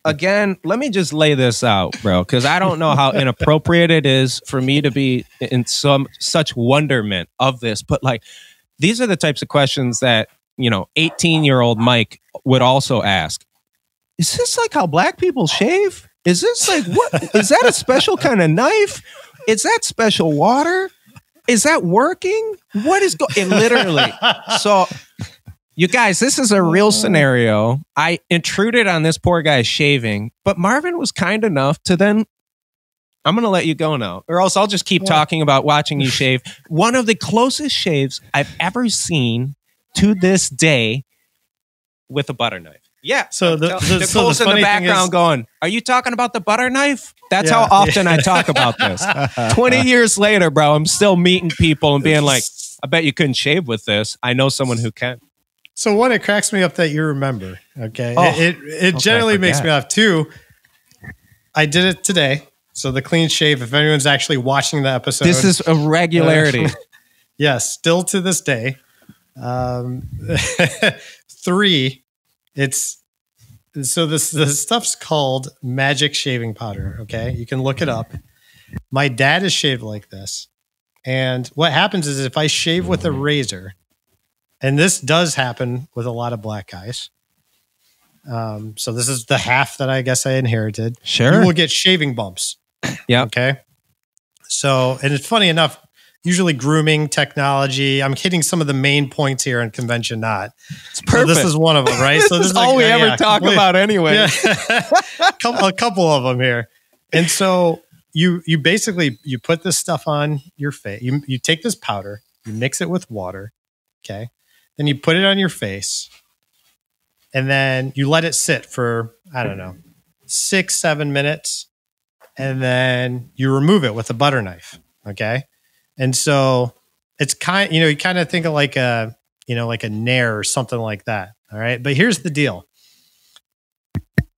again, let me just lay this out, bro, because I don't know how inappropriate it is for me to be in such wonderment of this, but like, these are the types of questions that, you know, 18-year-old Mike would also ask. Is this like how black people shave? Is this like, what? Is that a special kind of knife? Is that special water? Is that working? What is going? Literally. So, you guys, this is a real scenario. I intruded on this poor guy shaving, but Marvin was kind enough to then, I'm going to let you go now, or else I'll just keep talking about watching you shave. One of the closest shaves I've ever seen to this day with a butter knife. Yeah. So Nicole's in the background going, are you talking about the butter knife? That's how often I talk about this. 20 years later, bro, I'm still meeting people and being like, I bet you couldn't shave with this. I know someone who can. So one, it cracks me up that you remember. Okay. It generally makes me laugh too. I did it today. So the clean shave, if anyone's actually watching the episode. This is a regularity. Yes. Still to this day. 3, this stuff's called magic shaving powder. Okay. You can look it up. My dad is shaved like this. And what happens is if I shave with a razor, and this does happen with a lot of black guys. So this is the half that I guess I inherited. Sure. You will get shaving bumps. Yeah. Okay. So, and it's funny enough, usually grooming, technology. I'm hitting some of the main points here in ConventioNOT. It's perfect. So this is one of them, right? So this is all we ever talk about anyway. Yeah. a couple of them here. And so you basically, you put this stuff on your face. You take this powder, you mix it with water. Okay. Then you put it on your face, and then you let it sit for, I don't know, 6-7 minutes. And then you remove it with a butter knife. Okay. And so it's you kind of think of like a Nair or something like that. All right. But here's the deal.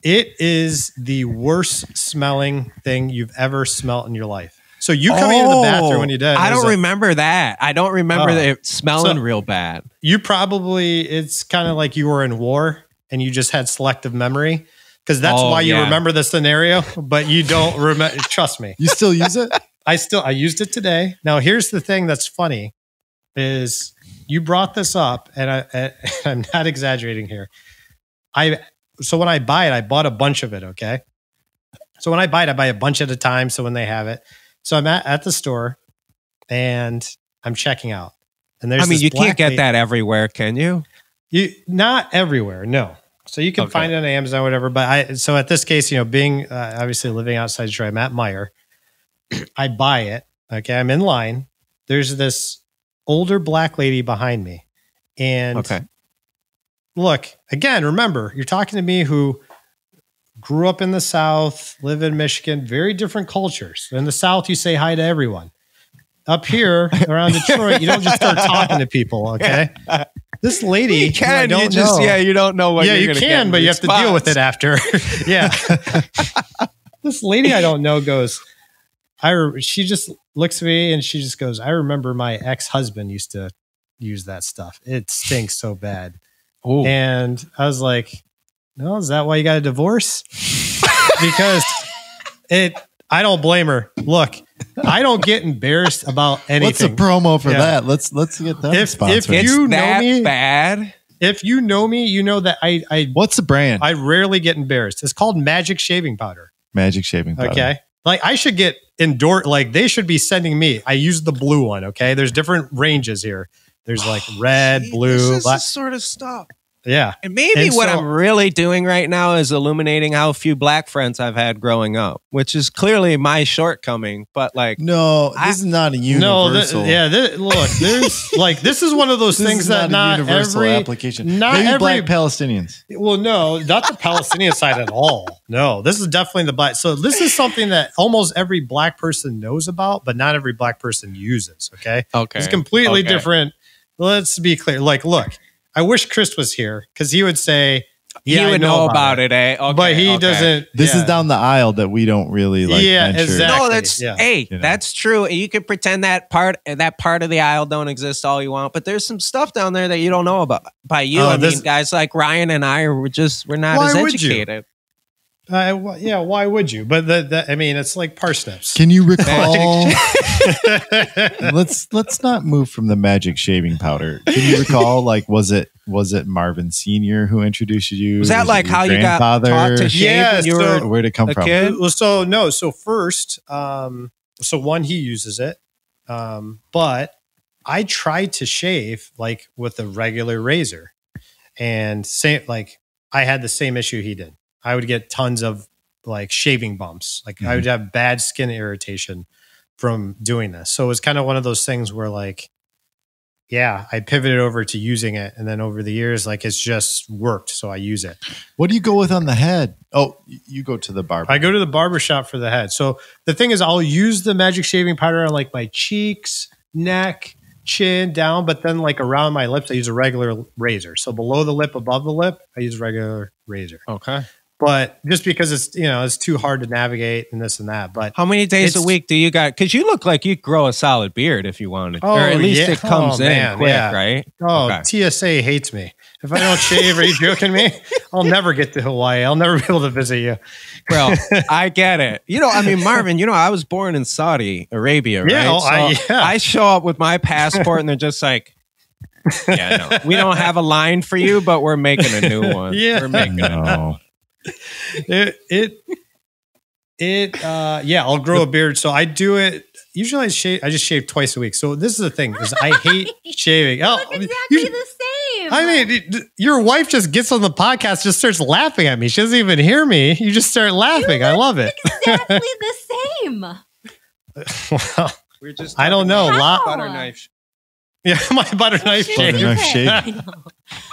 It is the worst smelling thing you've ever smelled in your life. So you coming into the bathroom when you did. I don't remember that. I don't remember it smelling real bad. You probably, it's kind of like you were in war and you just had selective memory, because that's why you remember the scenario, but you don't remember. Trust me. You still use it? I used it today. Now, here's the thing that's funny is you brought this up, and I'm not exaggerating here. So when I buy it, I bought a bunch of it. Okay. So when I buy it, I buy a bunch at a time. So when they have it, so I'm at the store and I'm checking out. And there's, you can't get that everywhere, can you? Not everywhere. No. So you can find it on Amazon, whatever. But so at this case, being obviously living outside Detroit, I'm at Meijer. I buy it. Okay. I'm in line. There's this older black lady behind me. And look, again, remember, you're talking to me who grew up in the South, live in Michigan, very different cultures. In the South, you say hi to everyone. Up here around Detroit, you don't just start talking to you okay? This lady, you can, you don't know what you're going to get. Yeah, you can, but you have to deal with it after. Yeah. This lady I don't know goes, she just looks at me and she just goes, I remember my ex-husband used to use that stuff. It stinks so bad. Ooh. And I was like, no, is that why you got a divorce? Because I don't blame her. Look, I don't get embarrassed about anything. What's the promo for that? Let's get that sponsored. If you know me, bad. If you know me, you know that I what's the brand? I rarely get embarrassed. It's called Magic Shaving Powder. Magic Shaving Powder. Okay. Like I should get endorsed. Like they should be sending me. I use the blue one. Okay. There's different ranges here. There's like red, blue, this black. is sort of stuff. Yeah. And maybe And what so- I'm really doing right now is illuminating how few black friends I've had growing up, which is clearly my shortcoming. But like, No, this is not a universal. Look, there's like this is one of those This things is that not a not universal every application. not Maybe every black Palestinians. Well, no, not the Palestinian side at all. No, this is definitely the black. So this is something that almost every black person knows about, but not every black person uses. Okay. It's completely different. Let's be clear. Like, look, I wish Chris was here because he would say, he would know about it, eh? Okay, but he doesn't. This is yeah. down the aisle that we don't really like. Yeah, venture. exactly. No, that's Yeah. that's true. You can pretend that part of the aisle don't exist all you want, but there's some stuff down there that you don't know about. By you, I mean guys like Ryan and I we're not Why as would you? educated. Why would you? But I mean, it's like parsnips. Can you recall? let's not move from the magic shaving powder. Can you recall? Like, was it Marvin Senior who introduced you? Was that like your how you got taught to shave Yeah, when you so- were Where'd it come a from? kid? Well, so first, so one, he uses it, but I tried to shave like with a regular razor, and I had the same issue he did. I would get tons of like shaving bumps. Like I would have bad skin irritation from doing this. So it was kind of one of those things where like, yeah, I pivoted over to using it. And then over the years, like it's just worked. So I use it. What do you go with on the head? Oh, you go to the barber. I go to the barber shop for the head. So the thing is, I'll use the magic shaving powder on like my cheeks, neck, chin, down, but then like around my lips, I use a regular razor. So below the lip, above the lip, I use a regular razor. Okay. But just because it's too hard to navigate and this and that. But How many days a week do you got? Because you look like you grow a solid beard if you wanted, or at least it comes in quick, right? Oh, Okay. TSA hates me. If I don't shave, are you joking me? I'll never get to Hawaii. I'll never be able to visit you. Well, I get it. I mean, Marvin, I was born in Saudi Arabia, right? Yeah, I show up with my passport and they're just like, yeah, no, we don't have a line for you, but we're making a new one. Yeah. We're making No. I'll grow a beard. So I do it. Usually I just shave twice a week. So this is the thing is I hate shaving. Oh, Look exactly the same. I mean, your wife just gets on the podcast, just starts laughing at me. She doesn't even hear me. You just start laughing. I love it. Exactly the same. Well, We're just I don't know. How? butter knife. Yeah, my butter knife Butter shave. knife shave. I know.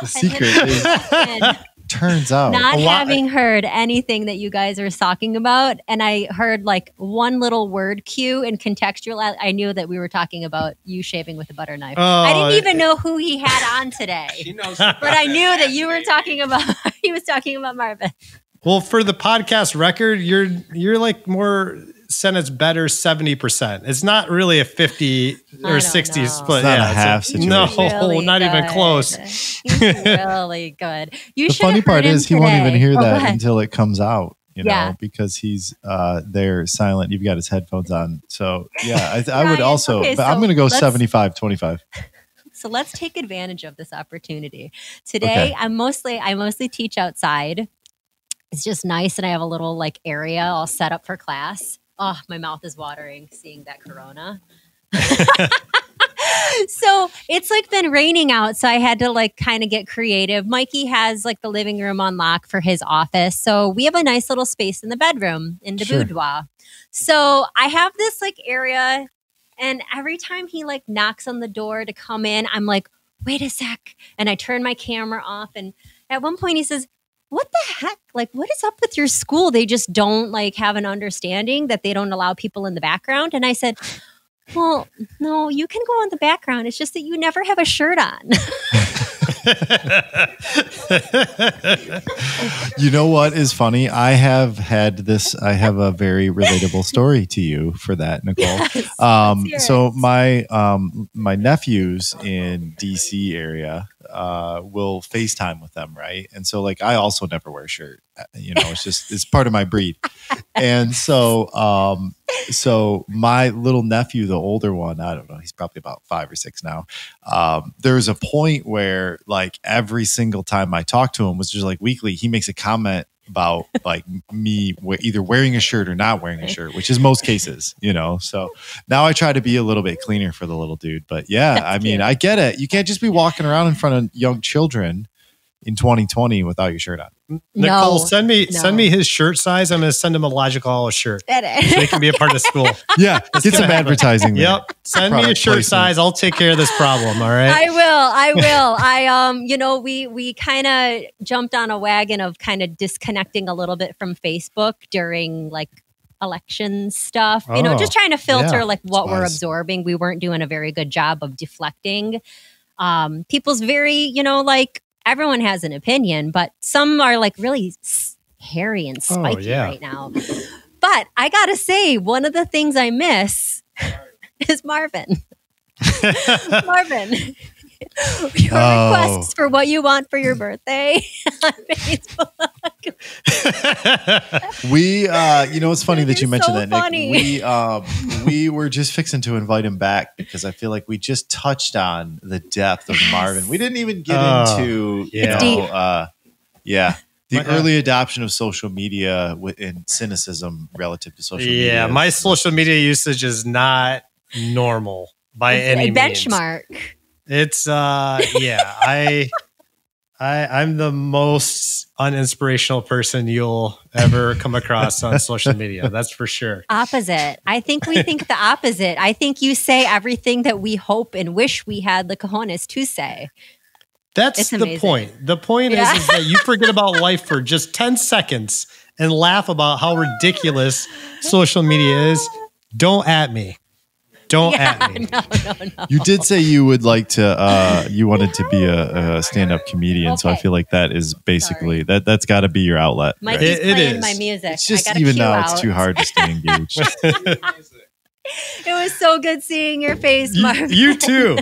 The secret is, And turns out, not a lot- having heard anything that you guys are talking about, and I heard like one little word cue and contextual. I knew that we were talking about you shaving with a butter knife. I didn't even know who he had on today, She knows. but I knew that you were talking about. He was talking about Marvin. Well, for the podcast record, you're like more sentence better 70%. It's not really a 50 I or don't 60 know. split. It's not a Yeah, half situation. No, Really not even good. close. He's really good. You the should have funny part heard him is he won't even today. hear Oh, go that ahead. until it comes out. Yeah. Because he's there silent. You've got his headphones on. So yeah, I would Ryan, also, okay, but I'm so going to go let's- 75-25. So let's take advantage of this opportunity. Today, Okay. I mostly teach outside. It's just nice, and I have a little like area all set up for class. Oh, my mouth is watering seeing that Corona. So it's like been raining out, so I had to like kind of get creative. Mikey has like the living room on lock for his office, so we have a nice little space in the bedroom in the Sure. boudoir. So I have this like area, and every time he like knocks on the door to come in, I'm like, wait a sec, and I turn my camera off. And at one point he says, what the heck? Like, what is up with your school? They just don't like have an understanding that they don't allow people in the background. And I said, well, no, you can go in the background. It's just that you never have a shirt on. You know what is funny? I have a very relatable story to you for that, Nicole. Yes, let's hear So it. my nephews in DC area will FaceTime with them, right? And so like I also never wear a shirt. It's part of my breed. And so my little nephew, the older one, I don't know, he's probably about 5 or 6 now. There's a point where like every single time I talk to him, which is like weekly, he makes a comment about like me either wearing a shirt or not wearing a shirt, which is most cases, So now I try to be a little bit cleaner for the little dude. But yeah, I mean, cute. I get it. You can't just be walking around in front of young children in 2020 without your shirt on. Nicole, send me his shirt size. I'm going to send him a Logical Olive shirt so he can be a part of school. Yeah, get some advertising. Yep, send me a shirt size. I'll take care of this problem. All right, I will. We kind of jumped on a wagon of kind of disconnecting a little bit from Facebook during like election stuff. Just trying to filter like what we're absorbing. We weren't doing a very good job of deflecting people's very, like everyone has an opinion, but some are like really hairy and spiky right now. But I gotta say, one of the things I miss is Marvin. Marvin, your requests for what you want for your birthday on Facebook. It's funny that you mentioned that, Nick. Funny. We were just fixing to invite him back because I feel like we just touched on the depth of Marvin. We didn't even get into, the early adoption of social media and cynicism relative to social media. Yeah, my social media usage is not normal by any benchmark. Means. It's I'm the most uninspirational person you'll ever come across on social media. That's for sure. Opposite. I think we think the opposite. I think you say everything that we hope and wish we had the cojones to say. That's the point. The point is that you forget about life for just 10 seconds and laugh about how ridiculous social media is. Don't at me. Don't at me. No. You did say you would like to, you wanted to be a stand-up comedian. Okay. So I feel like that is basically, that's got to be your outlet. Mike is playing my music. It's just even now it's too hard to stay engaged. It was so good seeing your face, Marvin. You too.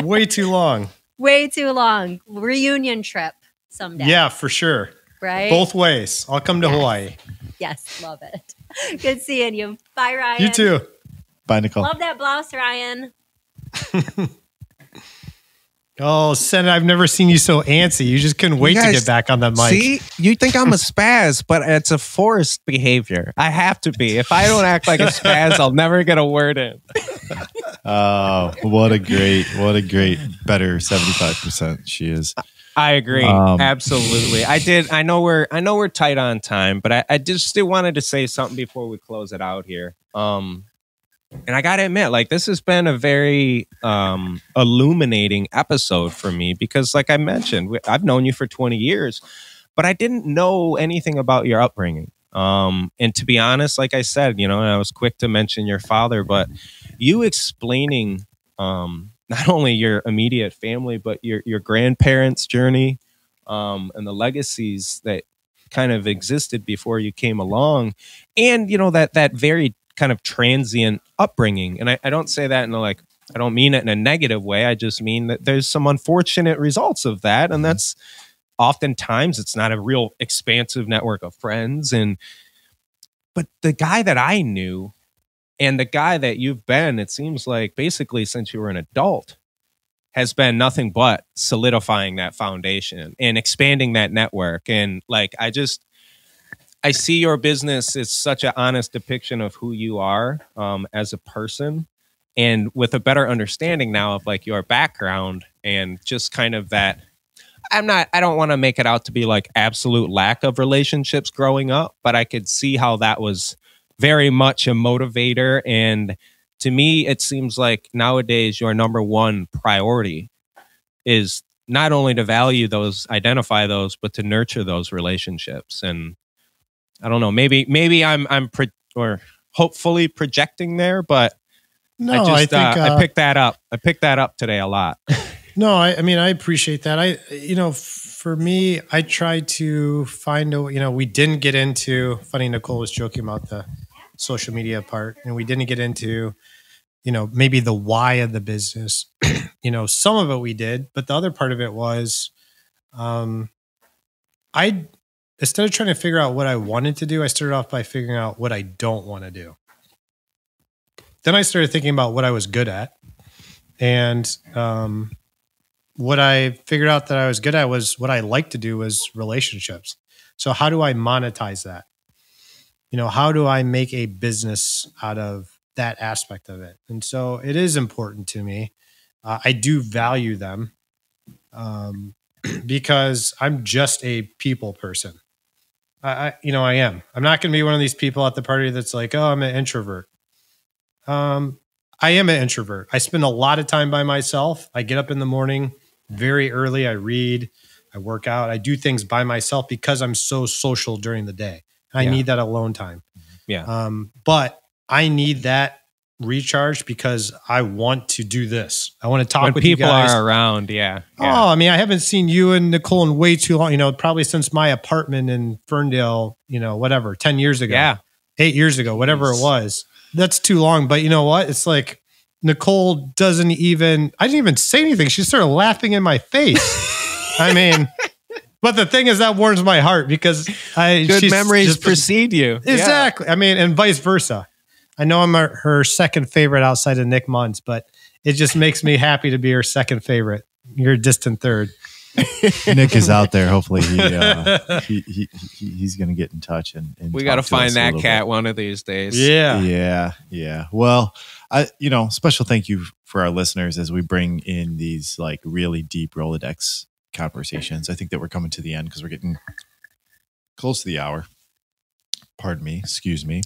Way too long. Way too long. Reunion trip someday. Yeah, for sure. Right? Both ways. I'll come to Hawaii. Yes, love it. Good seeing you. Bye, Ryan. You too. Bye, Nicole. Love that blouse, Ryan. Oh, Sen, I've never seen you so antsy. You just couldn't wait to get back on that mic. See, you think I'm a spaz, but it's a forced behavior. I have to be. If I don't act like a spaz, I'll never get a word in. Oh, what a great, better 75% she is. I agree. Absolutely. I know we're tight on time, but I just still wanted to say something before we close it out here. And I got to admit, like, this has been a very illuminating episode for me because, like I mentioned, I've known you for 20 years, but I didn't know anything about your upbringing. And to be honest, like I said, I was quick to mention your father, but you explaining not only your immediate family, but your grandparents' journey and the legacies that kind of existed before you came along. And, that very kind of transient upbringing. And I don't say that I don't mean it in a negative way. I just mean that there's some unfortunate results of that. And that's oftentimes it's not a real expansive network of friends. But the guy that I knew and the guy that you've been, it seems like basically since you were an adult, has been nothing but solidifying that foundation and expanding that network. And like, I see your business as such an honest depiction of who you are as a person, and with a better understanding now of like your background and just kind of that. I don't want to make it out to be like absolute lack of relationships growing up, but I could see how that was very much a motivator. And to me, it seems like nowadays your number one priority is not only to value those, identify those, but to nurture those relationships. And I don't know. Maybe I'm hopefully projecting there, but no, I think I picked that up. I picked that up today a lot. No, I mean I appreciate that. For me, I tried to find we didn't get into. Funny, Nicole was joking about the social media part, and we didn't get into, maybe the why of the business. Some of it we did, but the other part of it was, instead of trying to figure out what I wanted to do, I started off by figuring out what I don't want to do. Then I started thinking about what I was good at. And what I figured out that I was good at was what I like to do was relationships. So how do I monetize that? How do I make a business out of that aspect of it? And so it is important to me. I do value them. because I'm just a people person. I am. I'm not going to be one of these people at the party that's like, oh, I'm an introvert. I am an introvert. I spend a lot of time by myself. I get up in the morning very early. I read, I work out, I do things by myself because I'm so social during the day. I need that alone time. Yeah. But I need that recharge because I want to do this. I want to talk with you guys. When people are around, yeah. Oh, I mean, I haven't seen you and Nicole in way too long, probably since my apartment in Ferndale, 10 years ago. Yeah. 8 years ago, whatever it was. That's too long. But you know what? It's like Nicole I didn't even say anything. She started laughing in my face. I mean, but the thing is that warms my heart because good memories precede you. Exactly. Yeah. I mean, and vice versa. I know I'm her second favorite outside of Nick Muntz, but it just makes me happy to be her second favorite. You're a distant third. Nick is out there. Hopefully he's going to get in touch and we got to find that cat one of these days. Yeah. Well, special thank you for our listeners as we bring in these like really deep Rolodex conversations. I think that we're coming to the end because we're getting close to the hour. Pardon me. Excuse me.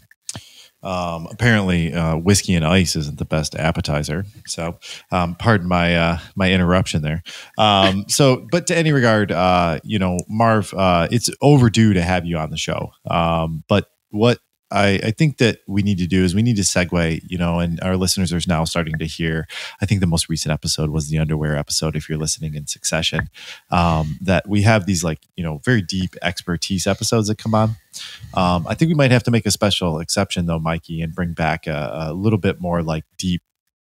Apparently, whiskey and ice isn't the best appetizer. So, pardon my interruption there. But to any regard, Marv, it's overdue to have you on the show. But what I think that we need to do is we need to segue, and our listeners are now starting to hear, I think the most recent episode was the underwear episode, if you're listening in succession, that we have these very deep expertise episodes that come on. I think we might have to make a special exception though, Mikey, and bring back a little bit more like deep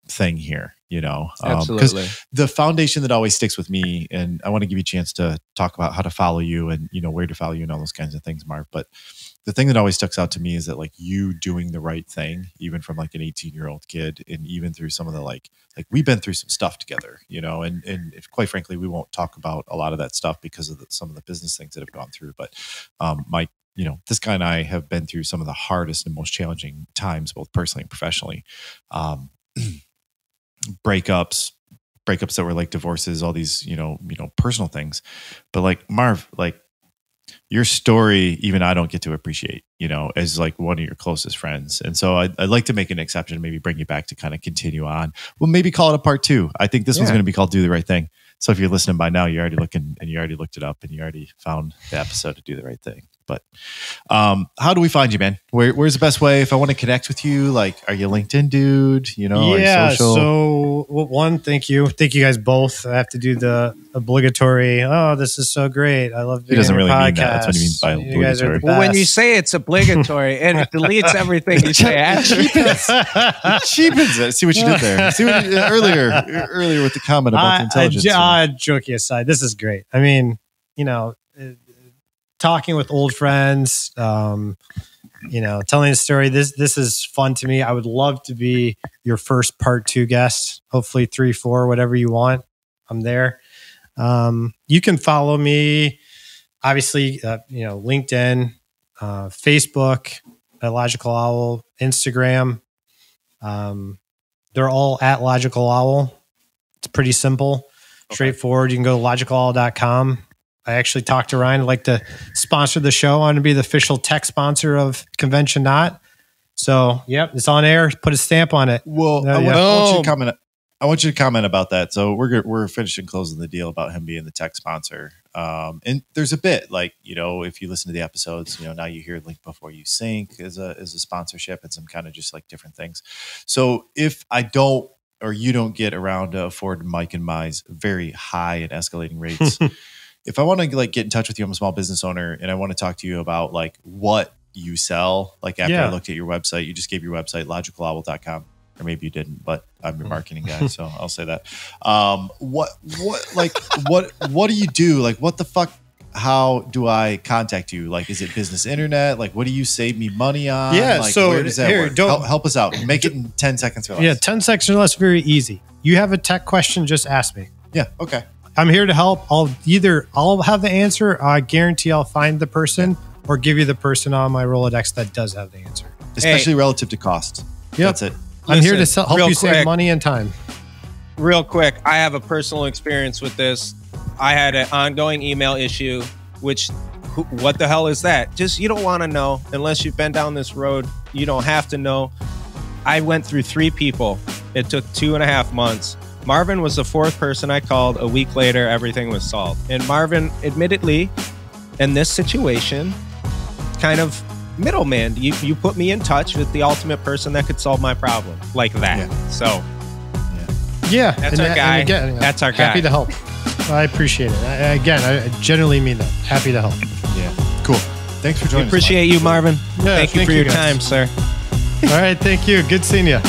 thing here, Absolutely. Because the foundation that always sticks with me, and I want to give you a chance to talk about how to follow you and, where to follow you and all those kinds of things, Marv. But the thing that always sticks out to me is that like you doing the right thing, even from like an 18-year-old kid, and even through some of the like we've been through some stuff together, and quite frankly, we won't talk about a lot of that stuff because of some of the business things that have gone through. But Mike, this guy and I have been through some of the hardest and most challenging times, both personally and professionally. Breakups that were like divorces, all these, personal things. But like Marv, like your story, even I don't get to appreciate, as like one of your closest friends. And so I'd like to make an exception, maybe bring you back to kind of continue on. Well, maybe call it a part 2. I think this one's going to be called Do the Right Thing. So if you're listening by now, you're already looking and you already looked it up and you already found the episode to Do the Right Thing. But how do we find you, man? Where's the best way if I want to connect with you? Like, are you LinkedIn, dude? Yeah. So one, thank you guys both. I have to do the obligatory. Oh, this is so great. I love. He doesn't really mean that. That's what he means by obligatory. Well, when you say it's obligatory, and it deletes everything you say after. It cheapens it. See what you did there. See what earlier with the comment about the intelligence. Joking aside, this is great. I mean, talking with old friends, telling a story. This is fun to me. I would love to be your first part 2 guest. Hopefully 3, 4, whatever you want. I'm there. You can follow me, obviously, LinkedIn, Facebook, at Logical Owl, Instagram. They're all at Logical Owl. It's pretty simple, straightforward. You can go to logicalowl.com. I actually talked to Ryan. I'd like to sponsor the show. I want to be the official tech sponsor of conventioNOT. So, yep, it's on air. Put a stamp on it. Well, I want you to comment about that. So we're finishing closing the deal about him being the tech sponsor. And there's a bit like, if you listen to the episodes, now you hear Link Before You Sync as a sponsorship and some kind of just like different things. So if I don't, or you don't get around to afford Mike and Mai's very high and escalating rates, if I want to like get in touch with you, I'm a small business owner and I want to talk to you about like what you sell. Like after I looked at your website, you just gave your website, logicalowl.com, or maybe you didn't, but I'm your marketing guy. So I'll say that. What do you do? Like, what the fuck? How do I contact you? Like, is it business internet? Like, what do you save me money on? Yeah. Like, so where does that work? Help us out. Make it in 10 seconds or less. Yeah. 10 seconds or less. Very easy. You have a tech question, just ask me. Yeah. Okay. I'm here to help. I'll have the answer. I guarantee I'll find the person or give you the person on my Rolodex that does have the answer. Especially relative to cost. Yep. That's it. I'm here to help you save money and time. Real quick, I have a personal experience with this. I had an ongoing email issue, which what the hell is that? Just, you don't want to know unless you've been down this road. You don't have to know. I went through 3 people. It took 2.5 months. Marvin was the 4th person I called. A week later, everything was solved. And Marvin, admittedly, in this situation, kind of middleman. You put me in touch with the ultimate person that could solve my problem like that. Yeah. So, yeah, that's our guy. That's our guy. Happy to help. I appreciate it. I generally mean that. Happy to help. Yeah. Cool. Thanks for joining us. Appreciate you, Marvin. Yeah, thank you for your guys. time, sir. All right. Thank you. Good seeing you.